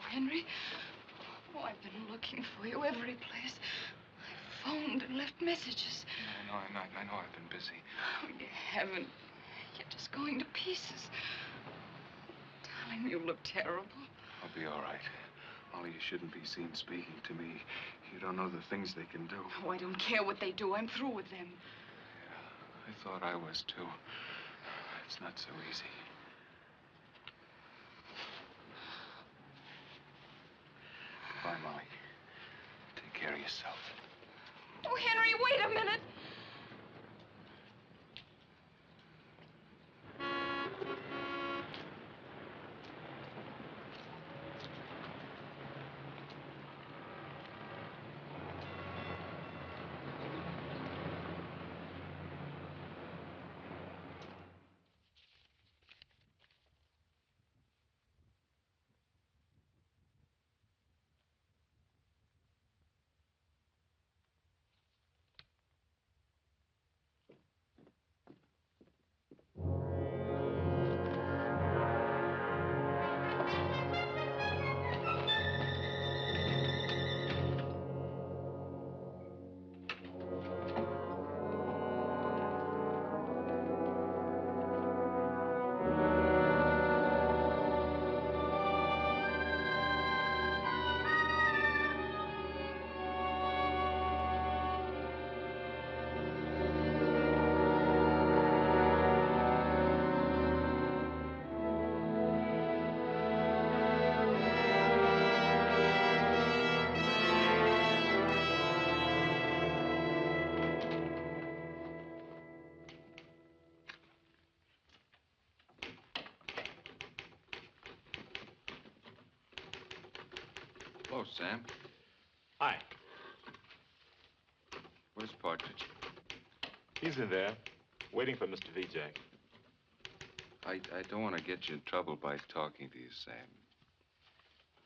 S10: Henry. Oh, I've been looking for you every place. I've phoned and left messages.
S12: I know I've been busy.
S10: Oh, you haven't. You're just going to pieces. Darling, you look terrible.
S12: I'll be all right. Molly, you shouldn't be seen speaking to me. You don't know the things they can do.
S10: Oh, I don't care what they do. I'm through with them.
S12: Yeah, I thought I was, too. It's not so easy. Bye, Molly. Take care of yourself.
S10: Oh, Henry, wait a minute.
S12: Hello, Sam.
S13: Hi.
S12: Where's Partridge?
S13: He's in there, waiting for Mr. Vijay.
S12: I don't want to get you in trouble by talking to you, Sam.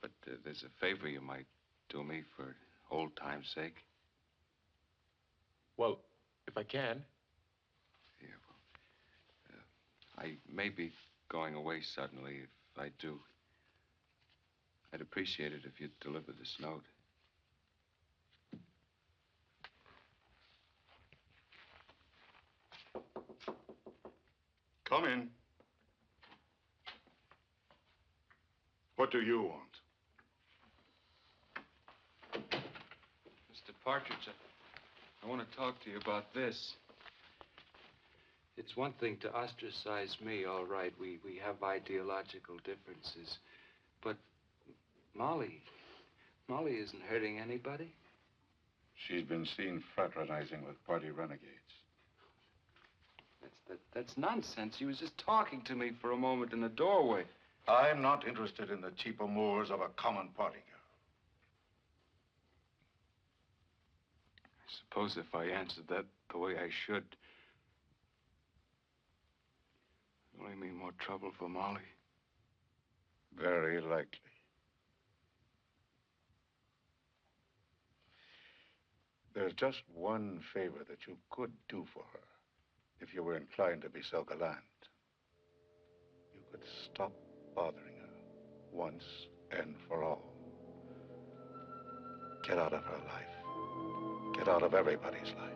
S12: But there's a favor you might do me for old time's sake.
S13: Well, if I can.
S12: Yeah, well, I may be going away suddenly. If I do, I'd appreciate it if you'd deliver this note.
S14: Come in. What do you want?
S12: Mr. Partridge, I want to talk to you about this.
S9: It's one thing to ostracize me, all right. We have ideological differences. But Molly isn't hurting anybody.
S14: She's been seen fraternizing with party renegades.
S12: That's nonsense. She was just talking to me for a moment in the doorway.
S14: I'm not interested in the cheap amours of a common party girl.
S12: I suppose if I answered that the way I should, it only mean more trouble for Molly.
S14: Very likely. There's just one favor that you could do for her, if you were inclined to be so gallant. You could stop bothering her once and for all. Get out of her life. Get out of everybody's life.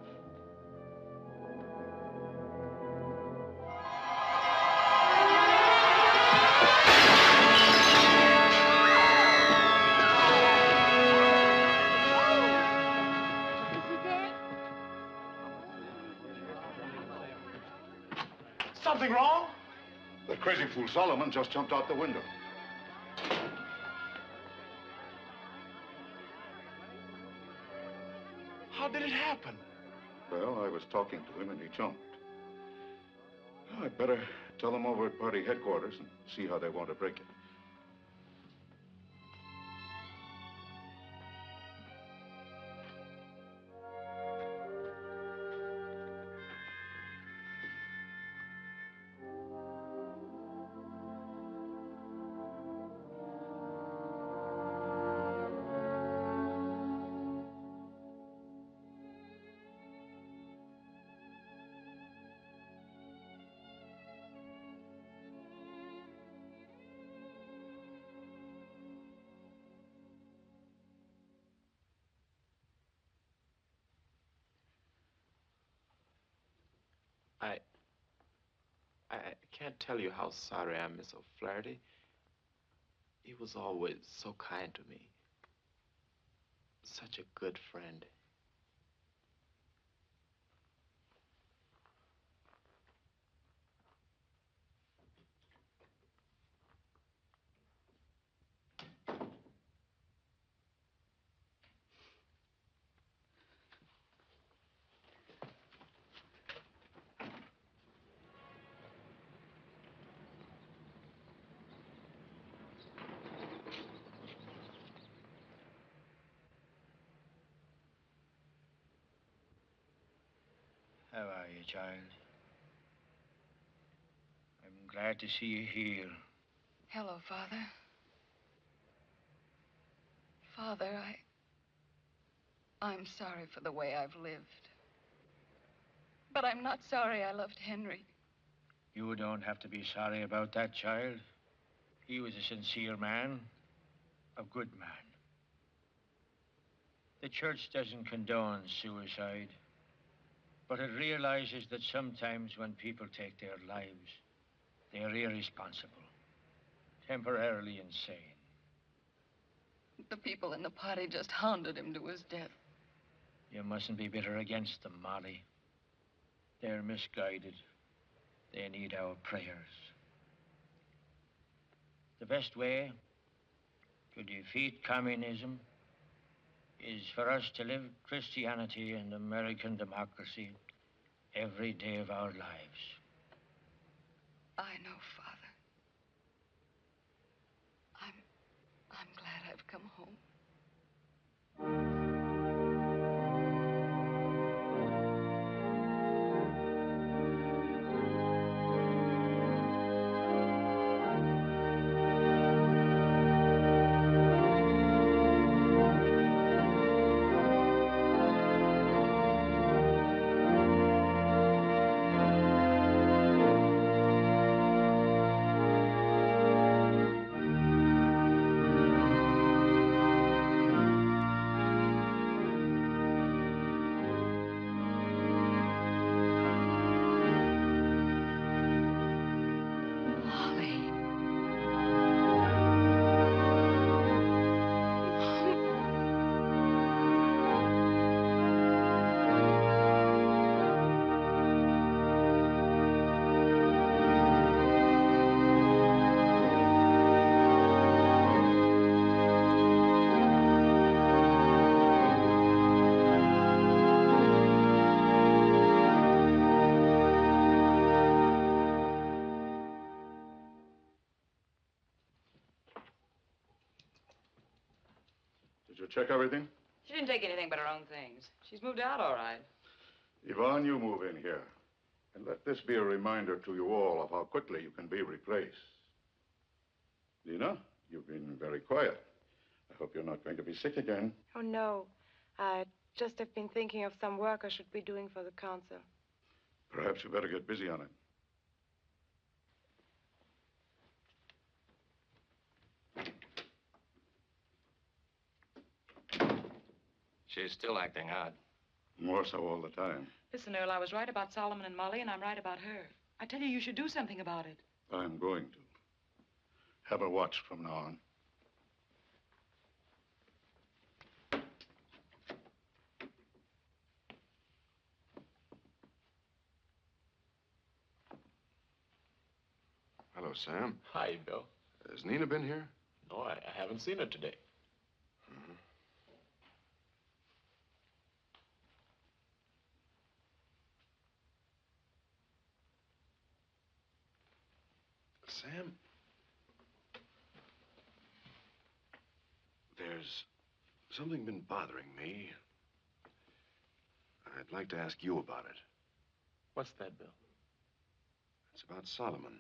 S13: Something wrong?
S14: The crazy fool Solomon just jumped out the window.
S13: How did it happen?
S14: Well, I was talking to him and he jumped. Well, I'd better tell them over at party headquarters and see how they want to break it.
S13: I can't tell you how sorry I am, Miss O'Flaherty. He was always so kind to me. Such a good friend.
S21: How are you, child? I'm glad to see you here.
S10: Hello, Father. Father, I'm sorry for the way I've lived. But I'm not sorry I loved Henry.
S21: You don't have to be sorry about that, child. He was a sincere man, a good man. The church doesn't condone suicide, but it realizes that sometimes when people take their lives, they're irresponsible, temporarily insane.
S10: The people in the party just hounded him to his death.
S21: You mustn't be bitter against them, Molly. They're misguided. They need our prayers. The best way to defeat communism is for us to live Christianity and American democracy every day of our lives.
S10: I know, Father. I'm glad I've come home.
S14: Did you check everything?
S11: She didn't take anything but her own things. She's moved out all right.
S14: Yvonne, you move in here. And let this be a reminder to you all of how quickly you can be replaced. Nina, you've been very quiet. I hope you're not going to be sick again.
S4: Oh, no. I just have been thinking of some work I should be doing for the council.
S14: Perhaps you better get busy on it.
S15: She's still acting odd.
S14: More so all the time.
S11: Listen, Earl, I was right about Solomon and Molly, and I'm right about her. I tell you, you should do something about it.
S14: I'm going to. Have her watched from now on.
S3: Hello, Sam.
S13: Hi, Bill.
S3: Has Nina been here?
S13: No, I haven't seen her today.
S3: Sam? There's something been bothering me. I'd like to ask you about it.
S13: What's that, Bill?
S3: It's about Solomon.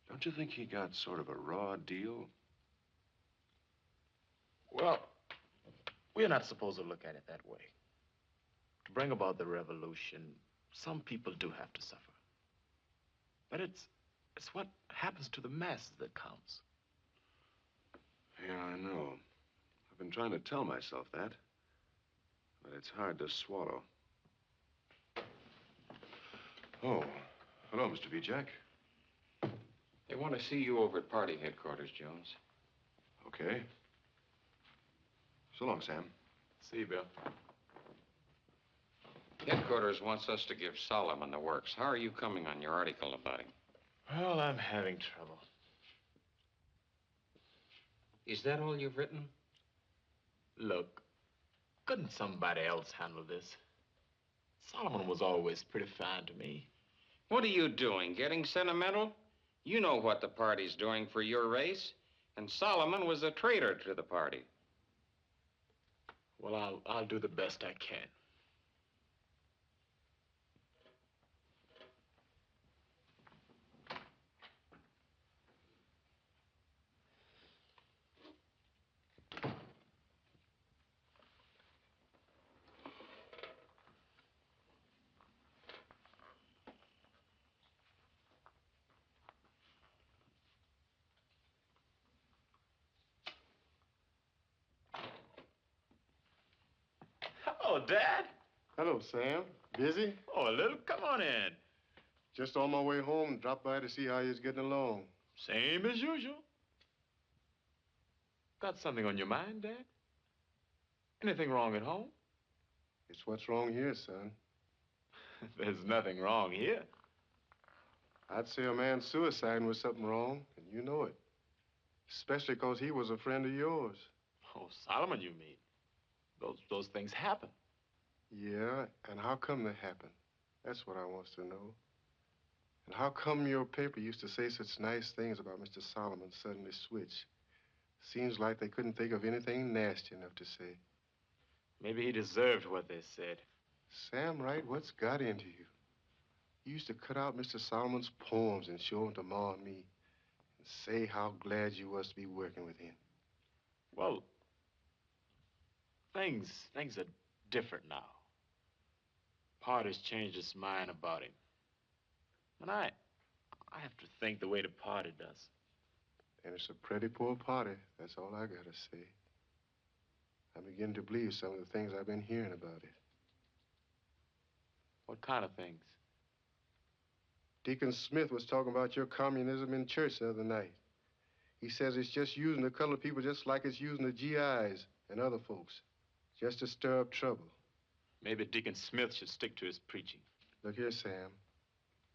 S3: Don't you think he got sort of a raw deal?
S13: Well, we're not supposed to look at it that way. To bring about the revolution, some people do have to suffer. But it's what happens to the masses that counts.
S3: Yeah, I know. I've been trying to tell myself that. But it's hard to swallow. Oh, hello, Mr. Vijay.
S15: They want to see you over at party headquarters, Jones.
S3: Okay. So long, Sam.
S13: See you, Bill.
S15: Headquarters wants us to give Solomon the works. How are you coming on your article about him?
S13: Well, I'm having trouble.
S15: Is that all you've written?
S13: Look, couldn't somebody else handle this? Solomon was always pretty fine to me.
S15: What are you doing, getting sentimental? You know what the party's doing for your race, and Solomon was a traitor to the party.
S13: Well, I'll do the best I can. Hello, Dad.
S1: Hello, Sam. Busy?
S13: Oh, a little. Come on in.
S1: Just on my way home, dropped by to see how you're getting along.
S13: Same as usual. Got something on your mind, Dad? Anything wrong at home?
S1: It's what's wrong here, son.
S13: There's nothing wrong here.
S1: I'd say a man suiciding was something wrong, and you know it. Especially because he was a friend of yours.
S13: Oh, Solomon, you mean? Those things happen.
S1: Yeah, and how come they happen? That's what I want to know. And how come your paper used to say such nice things about Mr. Solomon suddenly switched? Seems like they couldn't think of anything nasty enough to say.
S13: Maybe he deserved what they said.
S1: Sam Wright, what's got into you? You used to cut out Mr. Solomon's poems and show them to Ma and me and say how glad you was to be working with him.
S13: Well, things are different now. Party's changed its mind about him. And I have to think the way the party does.
S1: And it's a pretty poor party, that's all I gotta say. I'm beginning to believe some of the things I've been hearing about it.
S13: What kind of things?
S1: Deacon Smith was talking about your communism in church the other night. He says it's just using the colored people just like it's using the GIs and other folks, just to stir up trouble.
S13: Maybe Deacon Smith should stick to his preaching.
S1: Look here, Sam.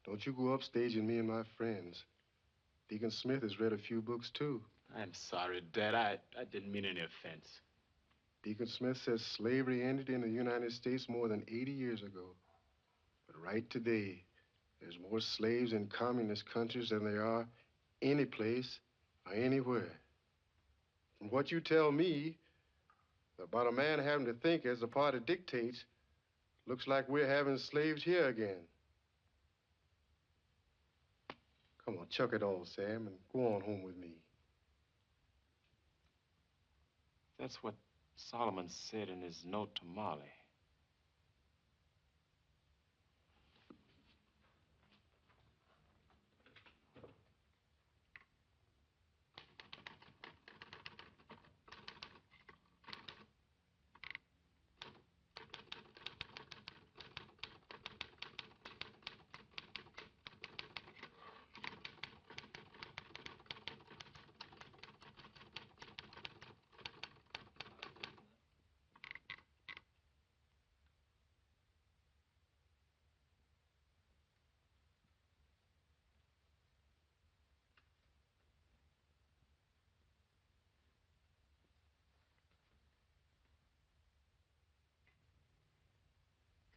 S1: Don't you go upstaging me and my friends. Deacon Smith has read a few books, too.
S13: I'm sorry, Dad. I didn't mean any offense.
S1: Deacon Smith says slavery ended in the United States more than 80 years ago. But right today, there's more slaves in communist countries than there are any place or anywhere. And what you tell me about a man having to think as the party dictates, looks like we're having slaves here again. Come on, chuck it all, Sam, and go on home with me.
S13: That's what Solomon said in his note to Molly.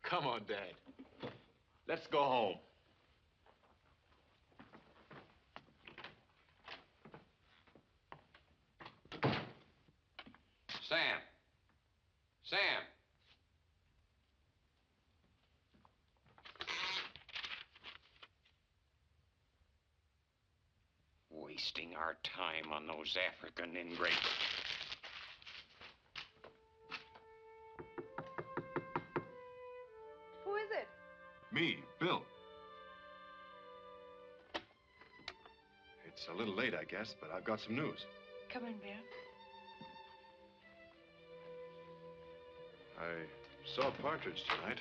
S13: Come on, Dad. Let's go home.
S15: Sam. Sam. Wasting our time on those African ingrates.
S4: Who is it?
S3: Me, Bill. It's a little late, I guess, but I've got some news.
S4: Come in, Bill.
S3: I saw Partridge tonight.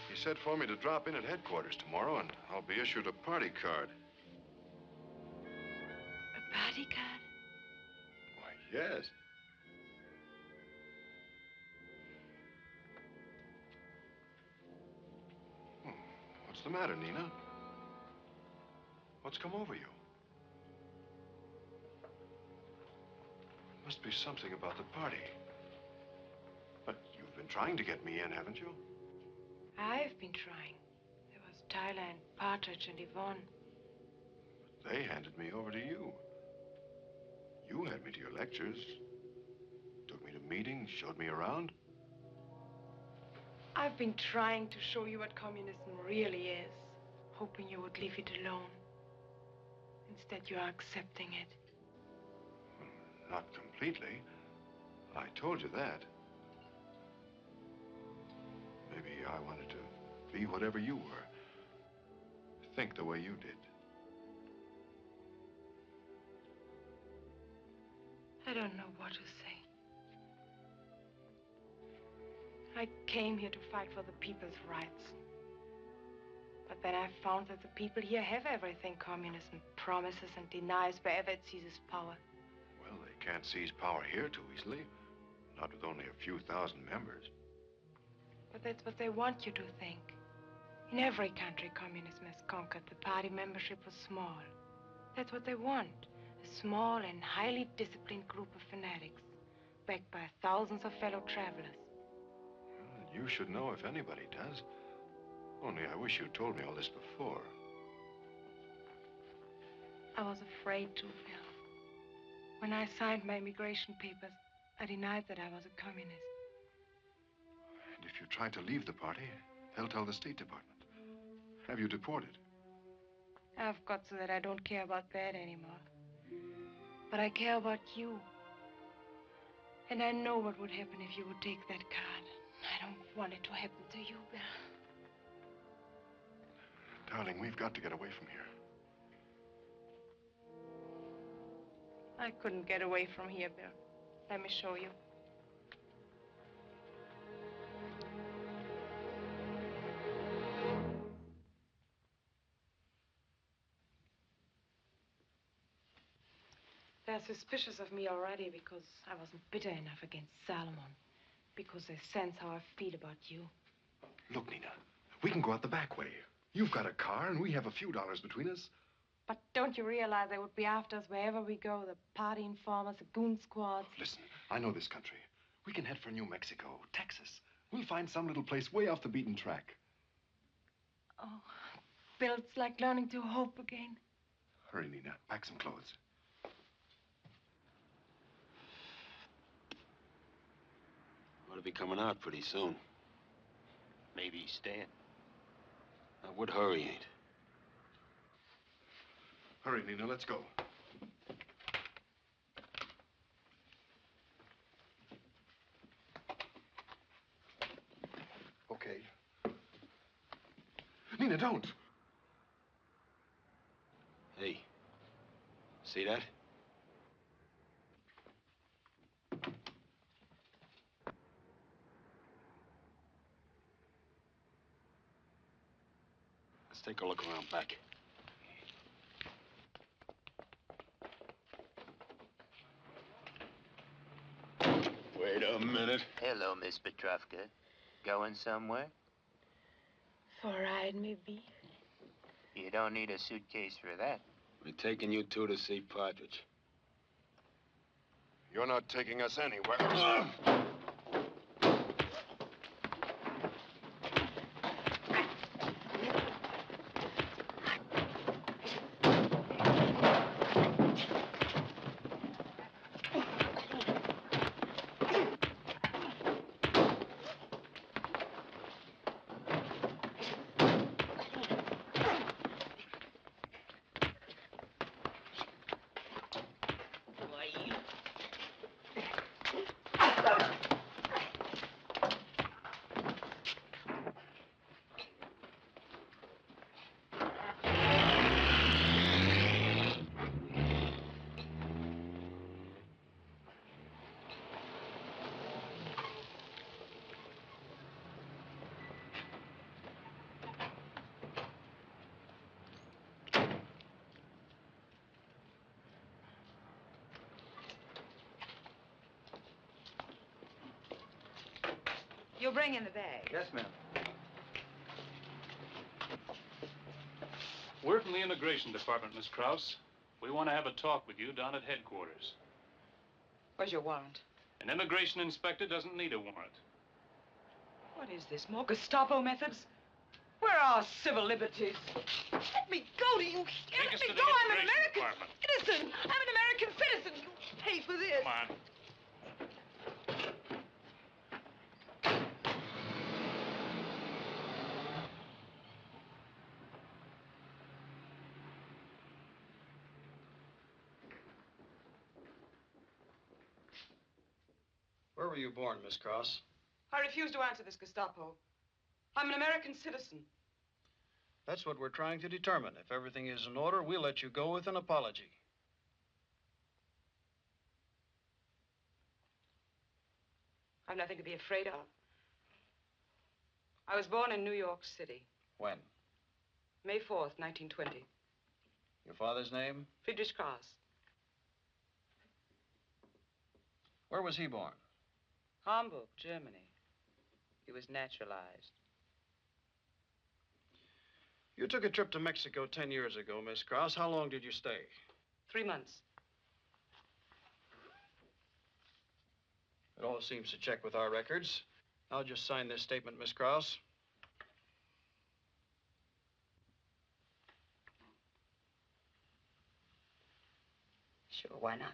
S3: He said for me to drop in at headquarters tomorrow, and I'll be issued a party card.
S4: A party card?
S3: Why, yes. What's the matter, Nina? What's come over you? Must be something about the party. But you've been trying to get me in, haven't you?
S4: I've been trying. There was Tyler and Partridge and Yvonne.
S3: But they handed me over to you. You had me to your lectures, took me to meetings, showed me around.
S4: I've been trying to show you what communism really is, hoping you would leave it alone. Instead, you are accepting it.
S3: Not completely. I told you that. Maybe I wanted to be whatever you were. Think the way you did.
S4: I don't know what to say. I came here to fight for the people's rights. But then I found that the people here have everything communism promises and denies wherever it seizes power.
S3: Well, they can't seize power here too easily. Not with only a few thousand members.
S4: But that's what they want you to think. In every country communism has conquered, the party membership was small. That's what they want. A small and highly disciplined group of fanatics, backed by thousands of fellow travelers.
S3: Well, you should know if anybody does. Only I wish you'd told me all this before.
S4: I was afraid to, Bill. When I signed my immigration papers, I denied that I was a communist.
S3: And if you try to leave the party, they'll tell the State Department. Have you deported?
S4: I've got so that I don't care about that anymore. But I care about you. And I know what would happen if you would take that card. I don't want it to happen to you, Bill.
S3: Darling, we've got to get away from here.
S4: I couldn't get away from here, Bill. Let me show you. They're suspicious of me already because I wasn't bitter enough against Solomon. Because they sense how I feel about you.
S3: Look, Nina, we can go out the back way. You've got a car, and we have a few dollars between us.
S4: But don't you realize they would be after us wherever we go? The party informers, the goon squads.
S3: Listen, I know this country. We can head for New Mexico, Texas. We'll find some little place way off the beaten track.
S4: Oh, Bill, it's like learning to hope again.
S3: Hurry, Nina. Pack some clothes.
S20: Ought to be coming out pretty soon.
S19: Maybe he's staying.
S20: Now, what hurry ain't?
S1: Hurry, Nina, let's go. Okay. Nina, don't.
S20: Hey, see that? Let's take a look around back. Wait a minute.
S2: Hello, Miss Petrovka. Going somewhere?
S4: For a ride, maybe.
S2: You don't need a suitcase for that.
S20: We're taking you two to see Partridge.
S3: You're not taking us anywhere.
S11: You'll bring in the bag.
S6: Yes, ma'am.
S22: We're from the Immigration Department, Miss Krause. We want to have a talk with you down at headquarters.
S11: Where's your warrant?
S22: An immigration inspector doesn't need a warrant.
S11: What is this, more Gestapo methods? Where are civil liberties? Let me go, do you hear?
S22: Take
S11: Let
S22: us
S11: me
S22: to
S11: go,
S22: the
S11: I'm an
S22: Immigration
S11: American
S22: Department.
S11: citizen. I'm an American citizen. You pay for this.
S22: Come on.
S6: Where were you born, Miss Krause?
S11: I refuse to answer this, Gestapo. I'm an American citizen.
S6: That's what we're trying to determine. If everything is in order, we'll let you go with an apology.
S11: I've nothing to be afraid of. I was born in New York City,
S6: When?
S11: May 4th, 1920.
S6: Your father's name?
S11: Friedrich Krause.
S6: Where was he born?
S11: Hamburg, Germany. He was naturalized.
S6: You took a trip to Mexico 10 years ago, Miss Krause. How long did you stay?
S11: 3 months.
S6: It all seems to check with our records. I'll just sign this statement, Miss Krause.
S11: Sure, why not?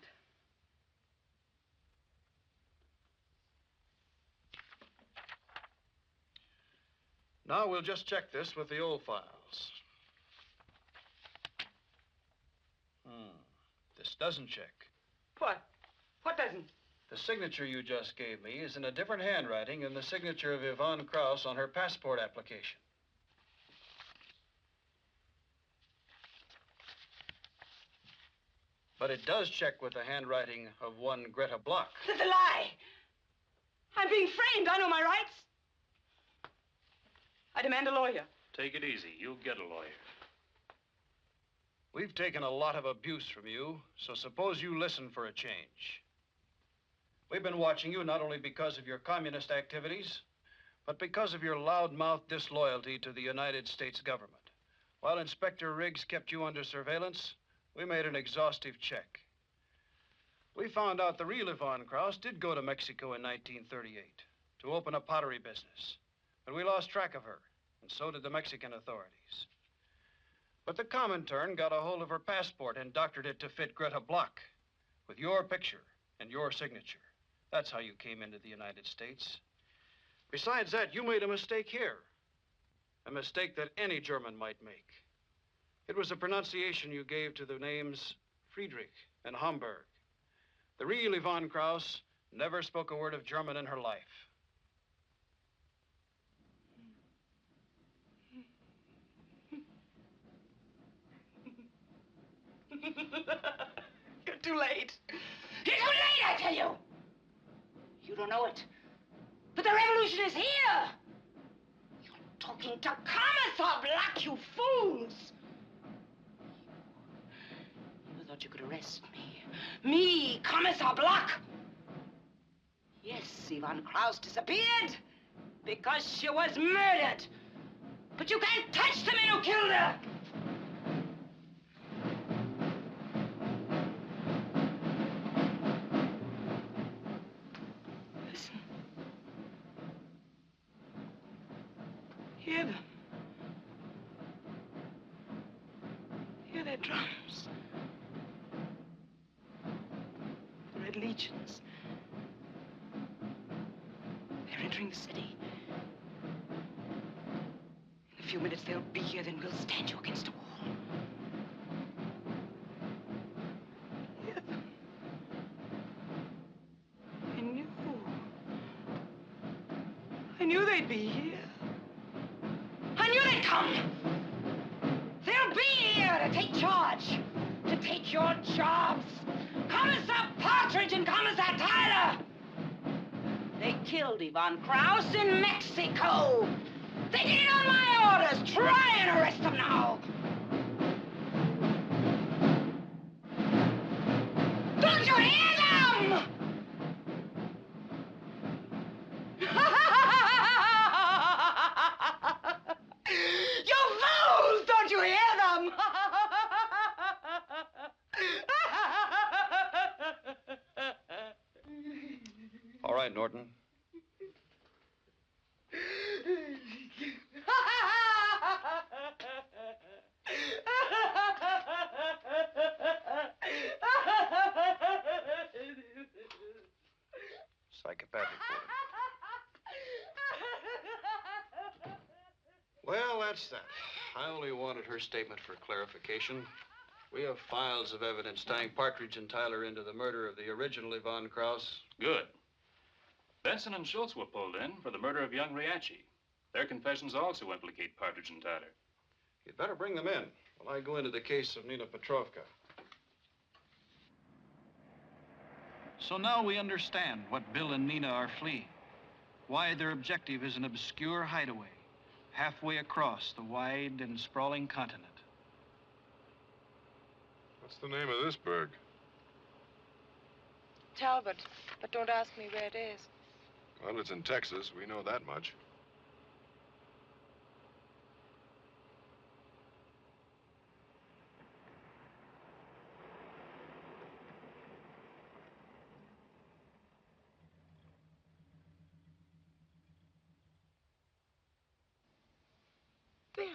S6: Now we'll just check this with the old files. This doesn't check.
S11: What? What doesn't?
S6: The signature you just gave me is in a different handwriting than the signature of Yvonne Krause on her passport application. But it does check with the handwriting of one Greta Block.
S11: That's a lie! I'm being framed. I know my rights. I demand a lawyer.
S22: Take it easy. You'll get a lawyer.
S6: We've taken a lot of abuse from you, so suppose you listen for a change. We've been watching you not only because of your communist activities, but because of your loudmouth disloyalty to the United States government. While Inspector Riggs kept you under surveillance, we made an exhaustive check. We found out the real Yvonne Krause did go to Mexico in 1938 to open a pottery business, but we lost track of her, and so did the Mexican authorities. But the Comintern got a hold of her passport and doctored it to fit Greta Block, with your picture and your signature. That's how you came into the United States. Besides that, you made a mistake here. A mistake that any German might make. It was the pronunciation you gave to the names Friedrich and Hamburg. The real Yvonne Krauss never spoke a word of German in her life.
S18: You're too late. You're too late, I tell you! You don't know it, but the revolution is here! You're talking to Commissar Black, you fools! You thought you could arrest me. Me, Commissar Black! Yes, Yvonne Krauss disappeared because she was murdered. But you can't touch the man who killed her! Listen. Hear them. Hear their drums. The Red Legions. They're entering the city. In a few minutes, they'll be here, then we'll stand you against a wall. Hear them. I knew they'd be here. I knew they'd come. They'll be here to take charge, to take your jobs. Commissar Partridge and Commissar Tyler. They killed Yvonne Krauss in Mexico. They did it on my orders. Try and arrest them now. Don't you hear them? You fools! Don't you hear them?
S3: All right, Norton. Psychopathic boy. Well, that's that. I only wanted her statement for clarification. We have files of evidence tying Partridge and Tyler into the murder of the original Yvonne Krauss.
S22: Good. Benson and Schultz were pulled in for the murder of young Riachi. Their confessions also implicate Partridge and Tyler.
S3: You'd better bring them in while I go into the case of Nina Petrovka.
S6: So now we understand what Bill and Nina are fleeing. Why their objective is an obscure hideaway halfway across the wide and sprawling continent.
S1: What's the name of this burg?
S4: Talbot, but don't ask me where it is.
S1: Well, it's in Texas. We know that much.
S4: Bill,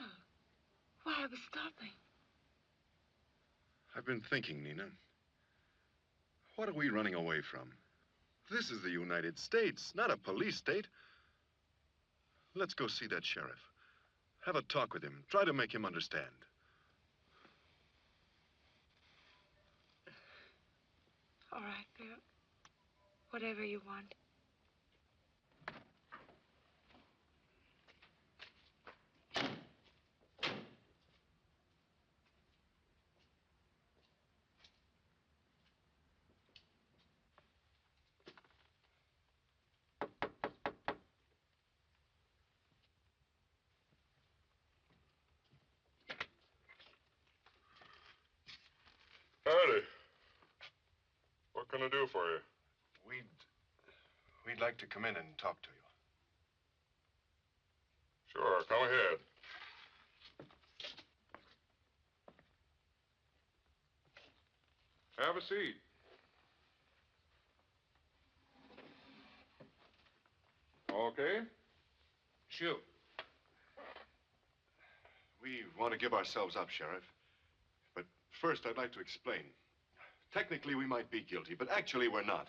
S4: why are we stopping?
S1: I've been thinking, Nina. What are we running away from? This is the United States, not a police state. Let's go see that sheriff. Have a talk with him. Try to make him understand.
S4: All right, Bill. Whatever you want.
S1: Howdy. What can I do for you? We'd like to come in and talk to you. Sure, come ahead. Have a seat. Okay?
S6: Shoot.
S1: We want to give ourselves up, Sheriff. But first, I'd like to explain. Technically, we might be guilty, but actually, we're not.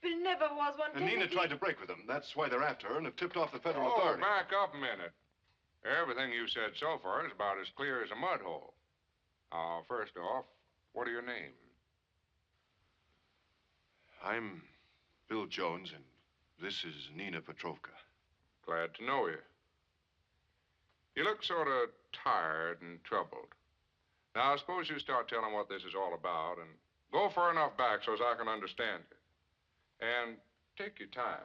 S4: But never was one
S3: And Nina tried to break with them. That's why they're after her and have tipped off the federal
S16: Oh,
S3: authorities.
S16: back up a minute. Everything you said so far is about as clear as a mud hole. First off, what are your names?
S3: I'm Bill Jones, and this is Nina Petrovka.
S16: Glad to know you. You look sort of tired and troubled. Now, suppose you start telling what this is all about and go far enough back so as I can understand it. And take your time.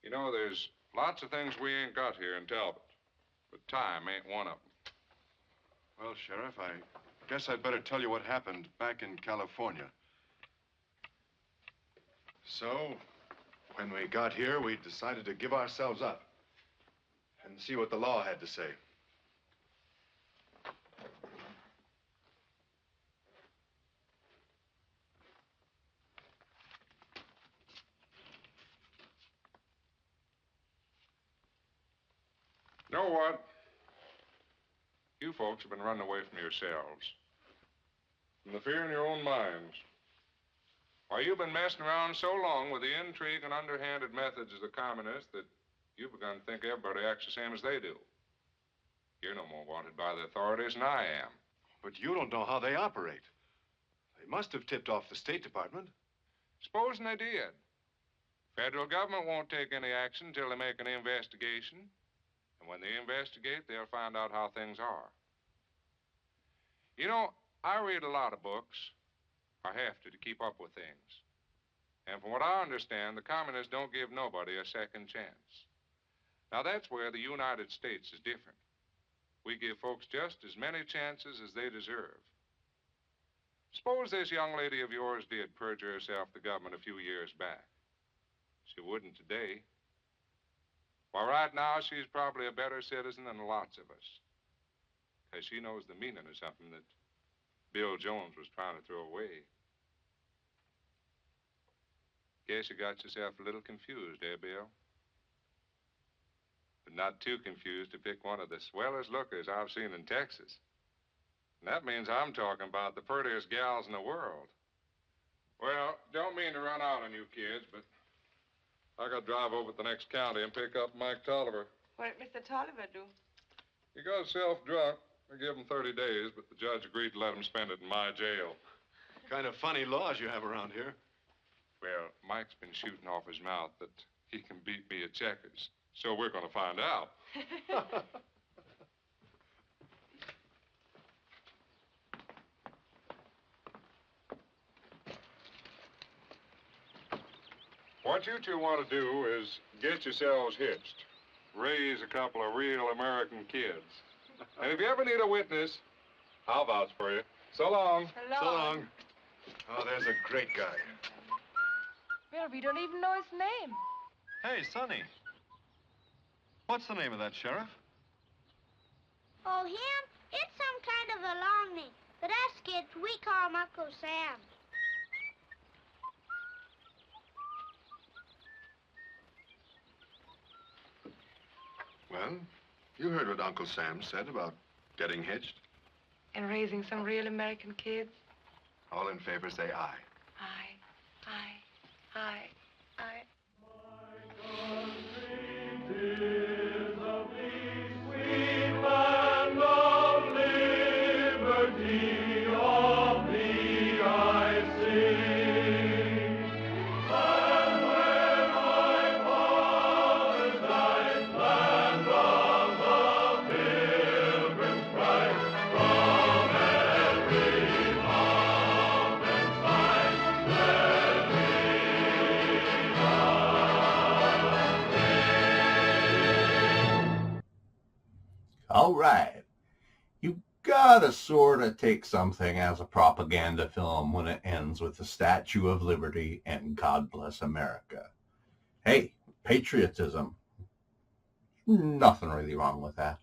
S16: You know, there's lots of things we ain't got here in Talbot, but time ain't one of them.
S3: Well, Sheriff, I guess I'd better tell you what happened back in California. So, when we got here, we decided to give ourselves up and see what the law had to say.
S16: You know what? You folks have been running away from yourselves. From the fear in your own minds. Why, you've been messing around so long with the intrigue and underhanded methods of the communists that you've begun to think everybody acts the same as they do. You're no more wanted by the authorities than I am.
S3: But you don't know how they operate. They must have tipped off the State Department.
S16: Supposing they did. Federal government won't take any action until they make an investigation. And when they investigate, they'll find out how things are. You know, I read a lot of books. I have to keep up with things. And from what I understand, the communists don't give nobody a second chance. Now, that's where the United States is different. We give folks just as many chances as they deserve. Suppose this young lady of yours did perjure herself to government a few years back. She wouldn't today. Why, right now, she's probably a better citizen than lots of us. Because she knows the meaning of something that Bill Jones was trying to throw away. Guess you got yourself a little confused, eh, Bill? But not too confused to pick one of the swellest lookers I've seen in Texas. And that means I'm talking about the prettiest gals in the world. Well, don't mean to run out on you kids, but I got to drive over to the next county and pick up Mike Tolliver.
S4: What did Mr. Tolliver do?
S16: He got himself drunk. I gave him 30 days, but the judge agreed to let him spend it in my jail.
S3: Kind of funny laws you have around here.
S16: Well, Mike's been shooting off his mouth that he can beat me at checkers. So we're going to find out. What you two want to do is get yourselves hitched. Raise a couple of real American kids. And if you ever need a witness, I'll vouch for you. So long.
S4: So long.
S3: Oh, there's a great guy.
S4: Well, we don't even know his name.
S3: Hey, Sonny. What's the name of that sheriff?
S17: Oh, him? It's some kind of a long name. But us kids, we call him Uncle Sam.
S3: Well, you heard what Uncle Sam said about getting hitched.
S4: And raising some real American kids.
S3: All in favor, say aye.
S4: Aye.
S23: All right. You gotta sort of take something as a propaganda film when it ends with the Statue of Liberty and God Bless America. Hey, patriotism. Nothing really wrong with that,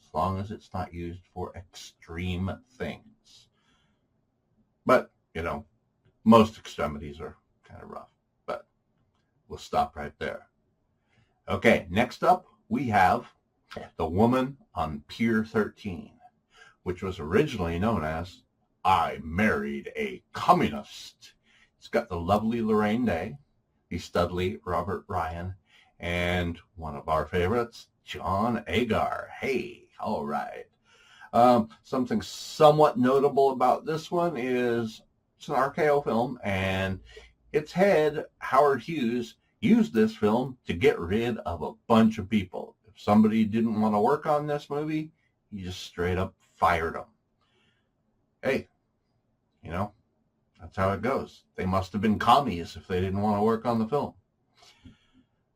S23: as long as it's not used for extreme things. But, you know, most extremities are kind of rough, but we'll stop right there. Okay, next up we have The Woman on Pier 13, which was originally known as I Married a Communist. It's got the lovely Lorraine Day, Lee Studley, Robert Ryan, and one of our favorites, John Agar. Hey, all right. Something somewhat notable about this one is it's an RKO film, and its head, Howard Hughes, used this film to get rid of a bunch of people. If somebody didn't want to work on this movie, he just straight up fired them. Hey, you know, that's how it goes. They must have been commies if they didn't want to work on the film.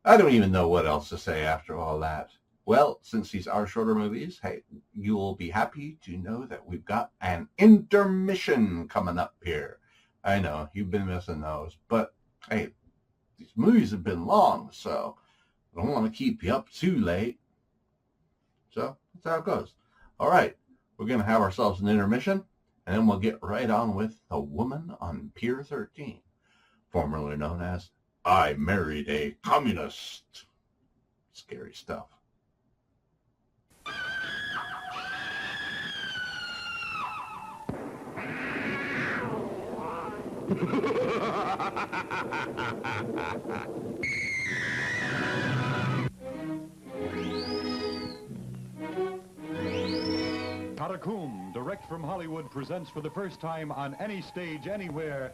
S23: I don't even know what else to say after all that. Well, since these are shorter movies, hey, you'll be happy to know that we've got an intermission coming up here. I know, you've been missing those, but hey, these movies have been long, so I don't want to keep you up too late. So, that's how it goes. All right, we're going to have ourselves an intermission, and then we'll get right on with The Woman on Pier 13, formerly known as I Married a Communist. Scary stuff.
S5: Karakoum, direct from Hollywood, presents for the first time on any stage anywhere.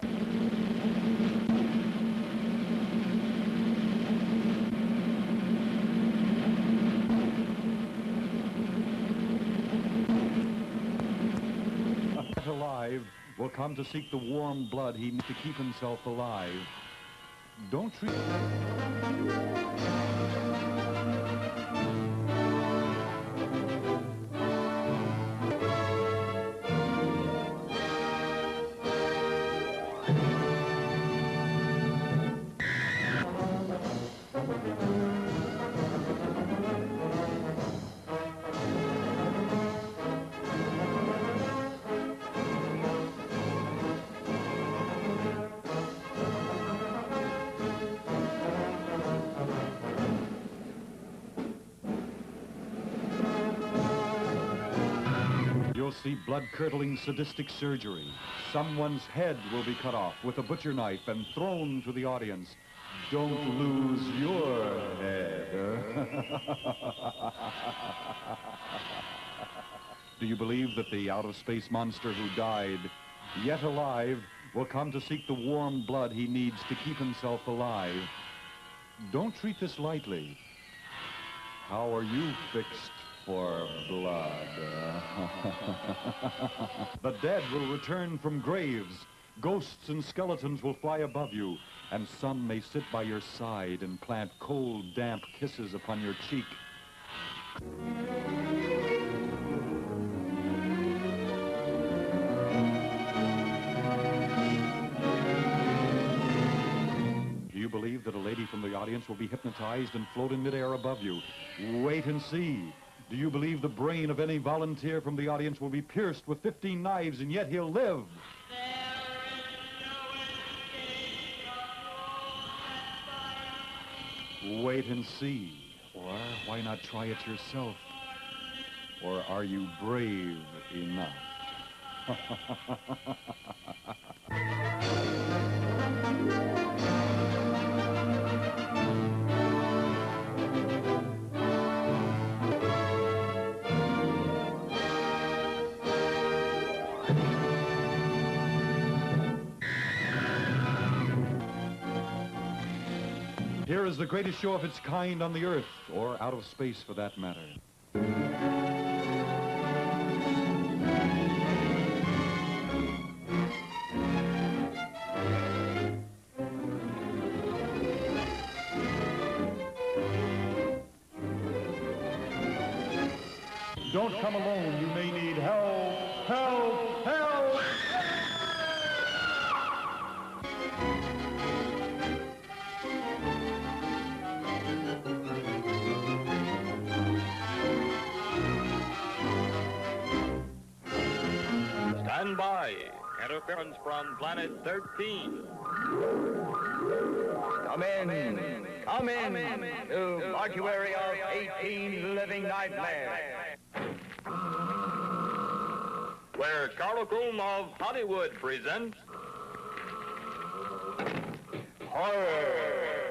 S5: Alive will come to seek the warm blood he needs to keep himself alive. Don't treat... You'll see blood-curdling sadistic surgery. Someone's head will be cut off with a butcher knife and thrown to the audience. Don't lose your head. Do you believe that the out-of-space monster who died, yet alive, will come to seek the warm blood he needs to keep himself alive? Don't treat this lightly. How are you fixed for blood? The dead will return from graves. Ghosts and skeletons will fly above you, and some may sit by your side and plant cold, damp kisses upon your cheek. Do you believe that a lady from the audience will be hypnotized and float in midair above you? Wait and see. Do you believe the brain of any volunteer from the audience will be pierced with 15 knives and yet he'll live? Wait and see. Or why not try it yourself? Or are you brave enough? Here is the greatest show of its kind on the Earth, or out of space for that matter. Don't come alone. You may need help. Help! Help!
S7: Stand by. Interference from Planet 13.
S8: Come in. Come in. To mortuary of 18 living nightmares.
S7: Where Karakoum of Hollywood presents
S8: Horror.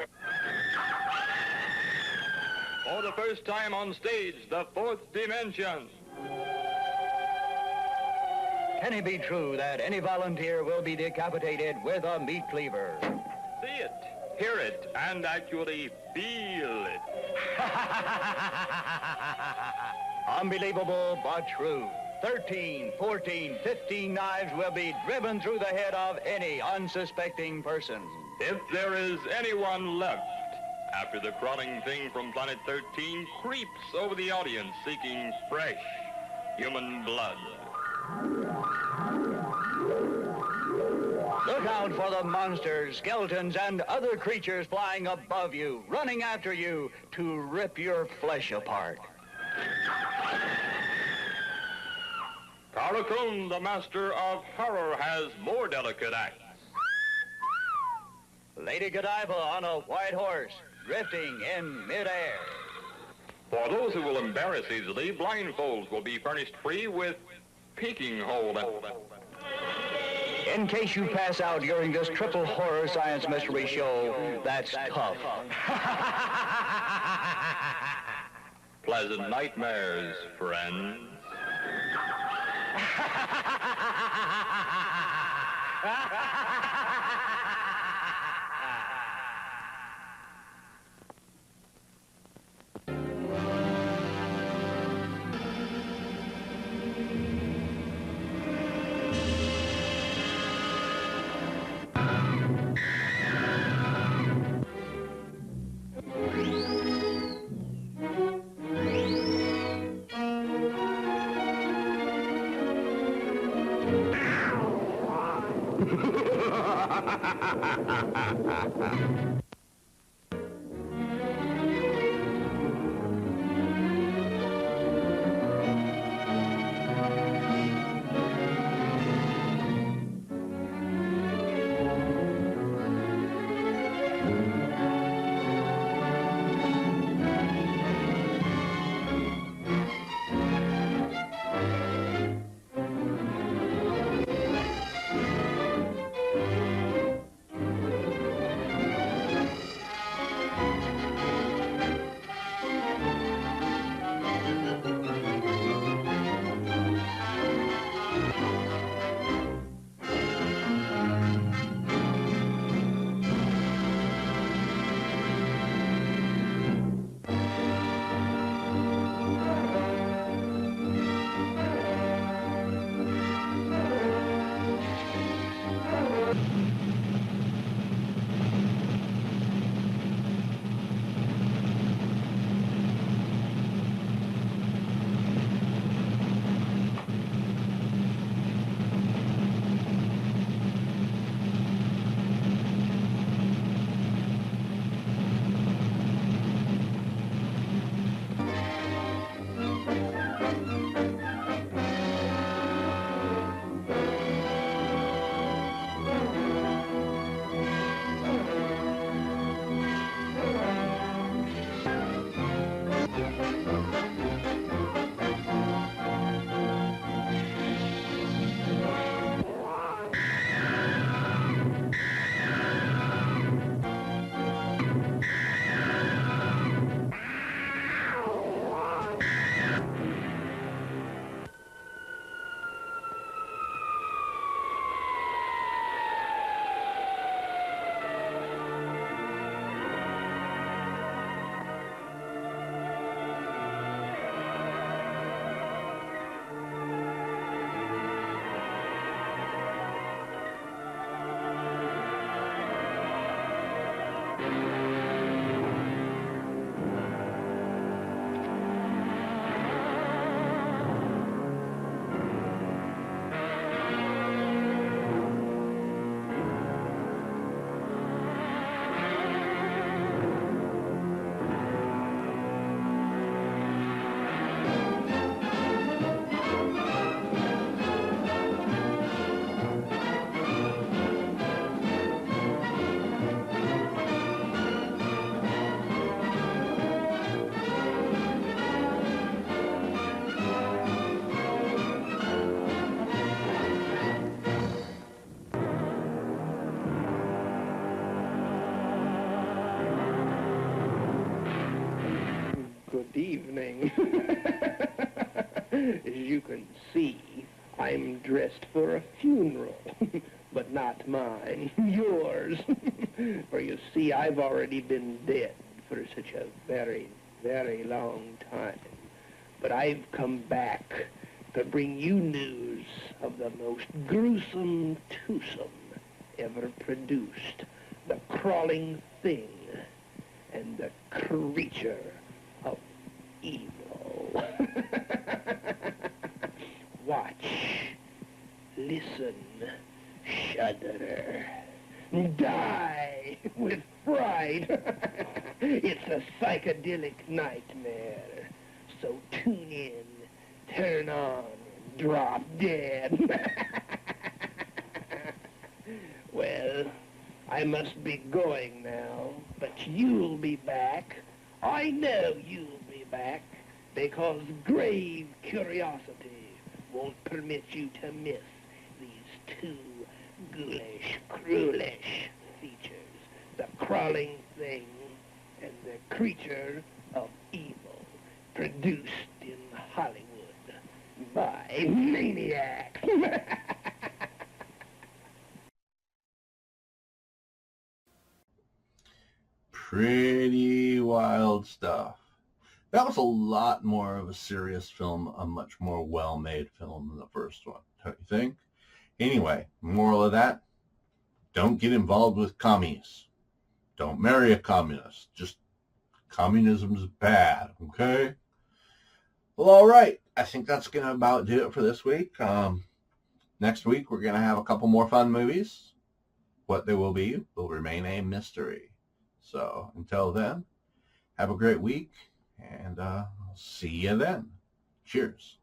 S7: first time on stage, the fourth dimension.
S8: Can it be true that any volunteer will be decapitated with a meat cleaver?
S7: See it, hear it, and actually feel it.
S8: Unbelievable but true. 13, 14, 15 knives will be driven through the head of any unsuspecting person.
S7: If there is anyone left, after the crawling thing from Planet 13 creeps over the audience seeking fresh human blood.
S8: Look out for the monsters, skeletons, and other creatures flying above you, running after you to rip your flesh apart.
S7: Caracon, the master of horror, has more delicate acts.
S8: Lady Godiva on a white horse, drifting in midair.
S7: For those who will embarrass easily, blindfolds will be furnished free with peeking hole.
S8: In case you pass out during this triple horror science mystery show, that's tough.
S7: Pleasant nightmares, friends.
S9: Good evening. As you can see, I'm dressed for a funeral, but not mine, yours. For you see, I've already been dead for such a very, very long time. But I've come back to bring you news of the most gruesome twosome ever produced, the crawling thing and the creature of evil. Watch, listen, shudder, die with fright. It's a psychedelic nightmare. So tune in, turn on, and drop dead. Well, I must be going now, but you'll be back. I know you'll be back, because grave curiosity won't permit you to miss these two ghoulish, cruelish features, the crawling thing and the creature of evil, produced in Hollywood by maniacs.
S23: Pretty wild stuff. That was a lot more of a serious film, a much more well-made film than the first one, don't you think? Anyway, moral of that, don't get involved with commies. Don't marry a communist. Just communism is bad, okay? Well, all right. I think that's going to about do it for this week. Next week, we're going to have a couple more fun movies. What they will be will remain a mystery. So until then, have a great week, and I'll see you then. Cheers.